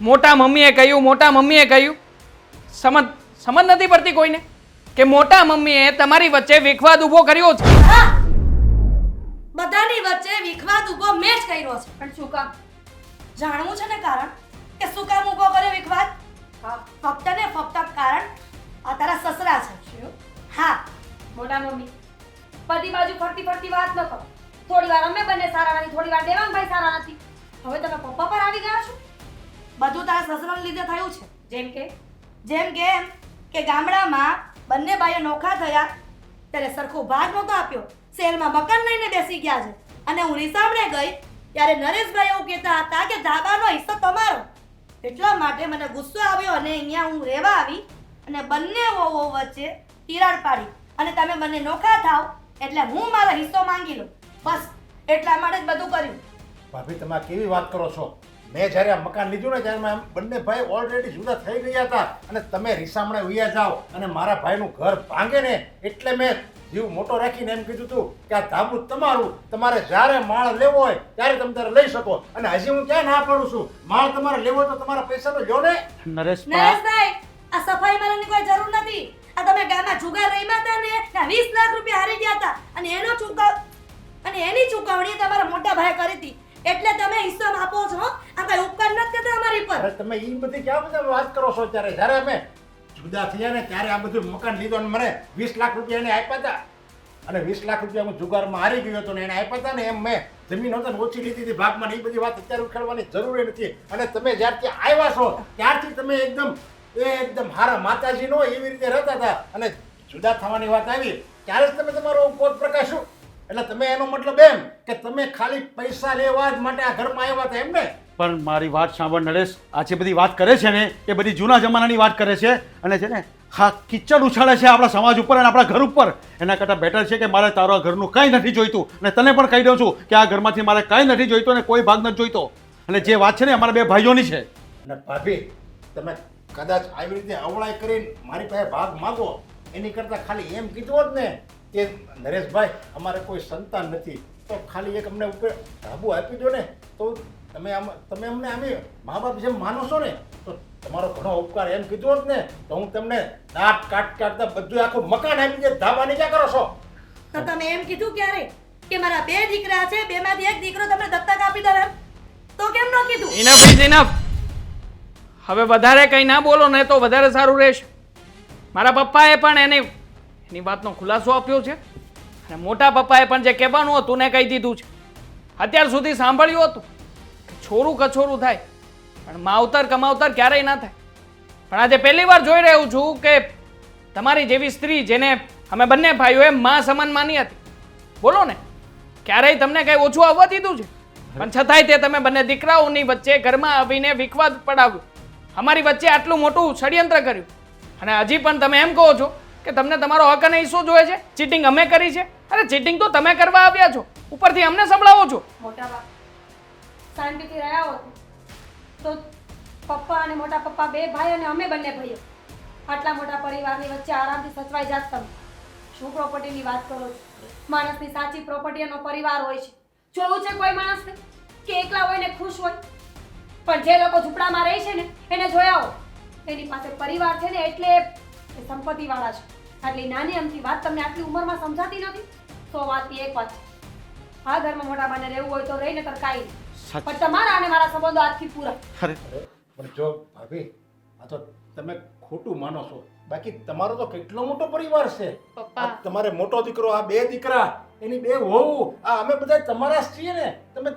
મોટા મમ્મીએ કહ્યું. સમજ નથી પડતી કોઈને કે મોટા મમ્મીએ તમારી વચ્ચે વિખવાદ ઊભો કર્યો છે. હા, બધાની વચ્ચે વિખવાદ ઊભો મેં જ કર્યો છે. પણ શું કામ? જાણવું છે ને કારણ કે શું કામ ઊભો કર્યો વિખવાદ? હા, ફક્ત ને ફક્ત કારણ આ તારા સસરા છે. હા, મોટા મમ્મી, બધી બાજુ ફરતી ફરતી વાત ન કરો. થોડી વાર અમે બંને સારા નથી, થોડી વાર દેવાંગભાઈ સારા નથી. હવે તમે પપ્પા પર આવી ગયા છો. બધું તારા સસરાને લીધે થયું છે. જેમ કે એમ કે ગામડામાં બંને ભાઈઓ નોખા થયા ત્યારે સરખો ભાગ નહોતો આપ્યો. શહેરમાં મકાન લઈને બેસી ગયા છે. અને હું રીસામણે ગઈ ત્યારે નરેશભાઈ એવું કહેતા હતા કે ધાબાનો હિસ્સો તમારો. એટલા માટે મને ગુસ્સો આવ્યો અને અહીંયા હું રહેવા આવી અને બંને વહુઓ વચ્ચે તિરાડ પાડી અને તમે બંને નોખા થાવ એટલે હું મારો હિસ્સો માંગી લઉં. બસ એટલા માટે જ બધું કર્યું. ભાભી તમે આ કેવી વાત કરો છો? મેં જ્યારે આ મકાન લીધું ને ત્યારે આમ બંને ભાઈ ઓલરેડી જુદા થઈ ગયા હતા અને તમે રીસામણે વયા જાઓ અને મારા ભાઈનું ઘર ભાંગે ને એટલે મેં જીવ મોટો રાખીને એમ કીધું હતું કે આ ધાબુ તમારું, તમારે જ્યારે માળ લેવો હોય ત્યારે તમે તારે લઈ શકો. અને હજી હું ક્યાં ના પાડું છું? માળ તમારે લેવો હોય તો તમારા પૈસા તો લ્યો ને. નરેશભાઈ, આ સફાઈ મારવાની કોઈ જરૂર નથી. આ તમે ગામમાં જુગાર રમ્યા હતા ને 20 લાખ રૂપિયા હારી ગયા હતા અને એની ચૂકવણી તમારા મોટા ભાઈએ કરી હતી એટલે તમે હિસ્સો આપો છો. આ કઈ ઉપકાર નથી કરતા અમારી પર. અરે તમે ઈ બધી ક્યાં બધા વાત કરો છો? ત્યારે જ્યારે અમે જુદા થયા ને ત્યારે આ બધું મકાન લીધું અને મને 20 લાખ રૂપિયા એને આપ્યા હતા અને 20 લાખ રૂપિયા હું જુગારમાં હારી ગયો હતો ને એને આપ્યા હતા ને એમ મેં જમીન હતા ને ઓછી લીધી હતી ભાગમાં. એ બધી વાત અત્યારે ઉખાડવાની જરૂર નથી. અને તમે જ્યારથી આવ્યા છો ત્યારથી તમે એકદમ હારા માતાજી નો એવી રીતે રહેતા હતા અને જુદા થવાની વાત આવી ત્યારે જ તમે તમારો પોત પ્રકાશ્યું. એટલે તમે એનો મતલબ એમ કે તમે ખાલી પૈસા લેવા જ માટે આ ઘરમાં આવ્યા હતા એમ ને? પણ મારી વાત સાંભળ નરેશ. આ જે બધી વાત કરે છે ને એ બધી જૂના જમાનાની વાત કરે છે અને છે ને હા કિચડ ઉછાળે છે આપણા સમાજ ઉપર અને આપણા ઘર ઉપર. એના કરતાં બેટર છે કે મારે તારા ઘરનું કંઈ નથી જોઈતું અને તને પણ કહી દઉં છું કે આ ઘરમાંથી મારે કંઈ નથી જોઈતું અને કોઈ ભાગ નથી જોઈતો. અને જે વાત છે ને અમારા બે ભાઈઓની છે. અને ભાભી તમે કદાચ આવી રીતે અવળાઈ કરીને મારી પાસે ભાગ માગો એની કરતાં ખાલી એમ કીધું હોત ને કે નરેશભાઈ અમારે કોઈ સંતાન નથી તો ખાલી એક અમને ઉપર ધાબુ આપી દો ને તો તમે અમને આમે મા બાપ જેમ માનો છો ને તો તમારો ઘણો ઉપકાર એમ કીધું હોત ને તો હું તમને દાંત કાઢતા બધું આખું મકાન આપી દે. ધાબાની ક્યાં કરો છો? તો તમે એમ કીધું ક્યારે કે મારા 2 દીકરા છે, 2 માંથી એક દીકરો તમને દત્તક આપી દો એમ? તો કેમ ન કીધું? Enough is enough. હવે વધારે કંઈ ના બોલો ને તો વધારે સારું રહેશે. મારા પપ્પાએ પણ એની વાતનો ખુલાસો આપ્યો છે અને મોટા પપ્પાએ પણ જે કહેવાનું હતું ને કહી દીધું છે. અત્યાર સુધી સાંભળ્યું હતું કે છોરું કછોરું થાય પણ માવતર કમાવતર ક્યારેય ના થાય. પણ આજે પહેલી વાર જોઈ રહ્યું છું કે તમારી જેવી સ્ત્રી જેને અમે બંને ભાઈઓએ મા સમાન માની હતી, બોલો ને ક્યારેય તમને કંઈ ઓછું આવવા દીધું છે? પણ છતાંય તે તમે બંને દીકરાઓની વચ્ચે ઘરમાં આવીને વિખવાદ પડાવ્યો, અમારી વચ્ચે આટલું મોટું ષડયંત્ર કર્યું અને હજી પણ તમે એમ કહો છો કે તમને તમારો હક અને હિસ્સો જોઈએ છે? ચીટિંગ અમે કરી છે? અરે ચીટિંગ તો તમે કરવા આવ્યા છો, ઉપરથી અમને સંભળાવો છો. મોટા બાપ શાંતિથી રહ્યા હોત તો પપ્પા અને મોટા પપ્પા બે ભાઈ અને અમે બંને ભાઈઓ આટલા મોટા પરિવારની વચ્ચે આરામથી સચવાઈ જાત તમે શું પ્રોપર્ટીની વાત કરો છો? માણસની સાચી પ્રોપર્ટી એનો પરિવાર હોય છે. જોયું છે કોઈ માણસને કે એકલા હોય ને ખુશ હોય? પણ જે લોકો ઝૂંપડામાં રહે છે ને એને જોયા હો, એની પાસે પરિવાર છે ને એટલે એ સંપત્તિવાળા છે. આટલી નાની અમથી વાત તમને આટલી ઉંમરમાં સમજાતી નથી? 100 વાતની એક વાત છે. આ ઘરમાં મોટા બાને રહેવું હોય તો રહી, નતર કાંઈ નહીં. સાચું. પણ તમારા અને મારા સંબંધો આજથી પૂરા. અરે પણ જો ભાભી આ તો તમે ખોટું માનો છો. બાકી તમારો તો કેટલો મોટો પરિવાર છે. પપ્પા. આ તમારે મોટો દીકરો, આ 2 દીકરા, એની 2 વહુ, આ અમે બધા તમારા જ છીએ ને. તમે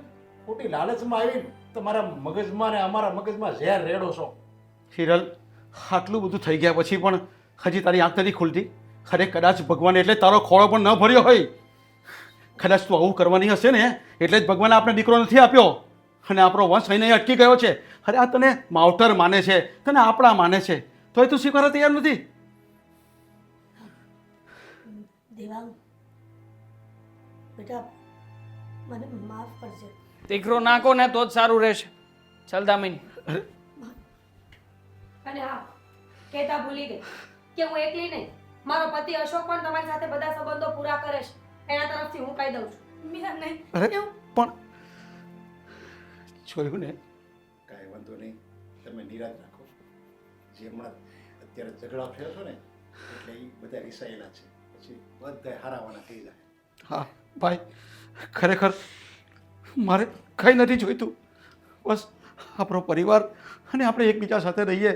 ખોટી લાલચમાં આવીને તમારા મગજમાં ને અમારા મગજમાં ઝેર રેડો છો. હિરલ, આટલું બધું થઈ ગયા પછી પણ હજી તારી આંખ નથી ખુલતી? અરે કદાચ ભગવાન એટલે તારો ખોળો પણ ન ભર્યો હોય. કદાચ તું આવું કરવાની હશે ને એટલે જ ભગવાને આપણે દીકરો નથી આપ્યો અને આપણો વંશ અહીં અટકી ગયો છે. અરે આ તને માવતર માને છે, તને આપણા માને છે, તોય તું સ્વીકારવા તૈયાર નથી. દેવાંગ બેટા, મને માફ કરજે. દીકરો નાખો ને તો જ સારું રહેશે. ચાલ દામિની. અને હા, કહેતા ભૂલી ગઈ કે હું એકલી નહીં, મારો પતિ અશોક પણ તમારી સાથે બધા સંબંધો પૂરા કરે છે. એના તરફથી હું કહી દઉં છું. મીરા નહીં, અરે પણ જોયું ને, કાંઈ વાંધો નહીં, તમે નિરાશ રાખો. જે હમણાં અત્યારે ઝઘડા થયો છો ને એટલે એ બધા રિસાયેલા છે. પછી બધા હારાવાના થઈ જાય. હા ભાઈ, ખરેખર મારે કંઈ નથી જોઈતું. બસ આપણો પરિવાર અને આપણે એકબીજા સાથે રહીએ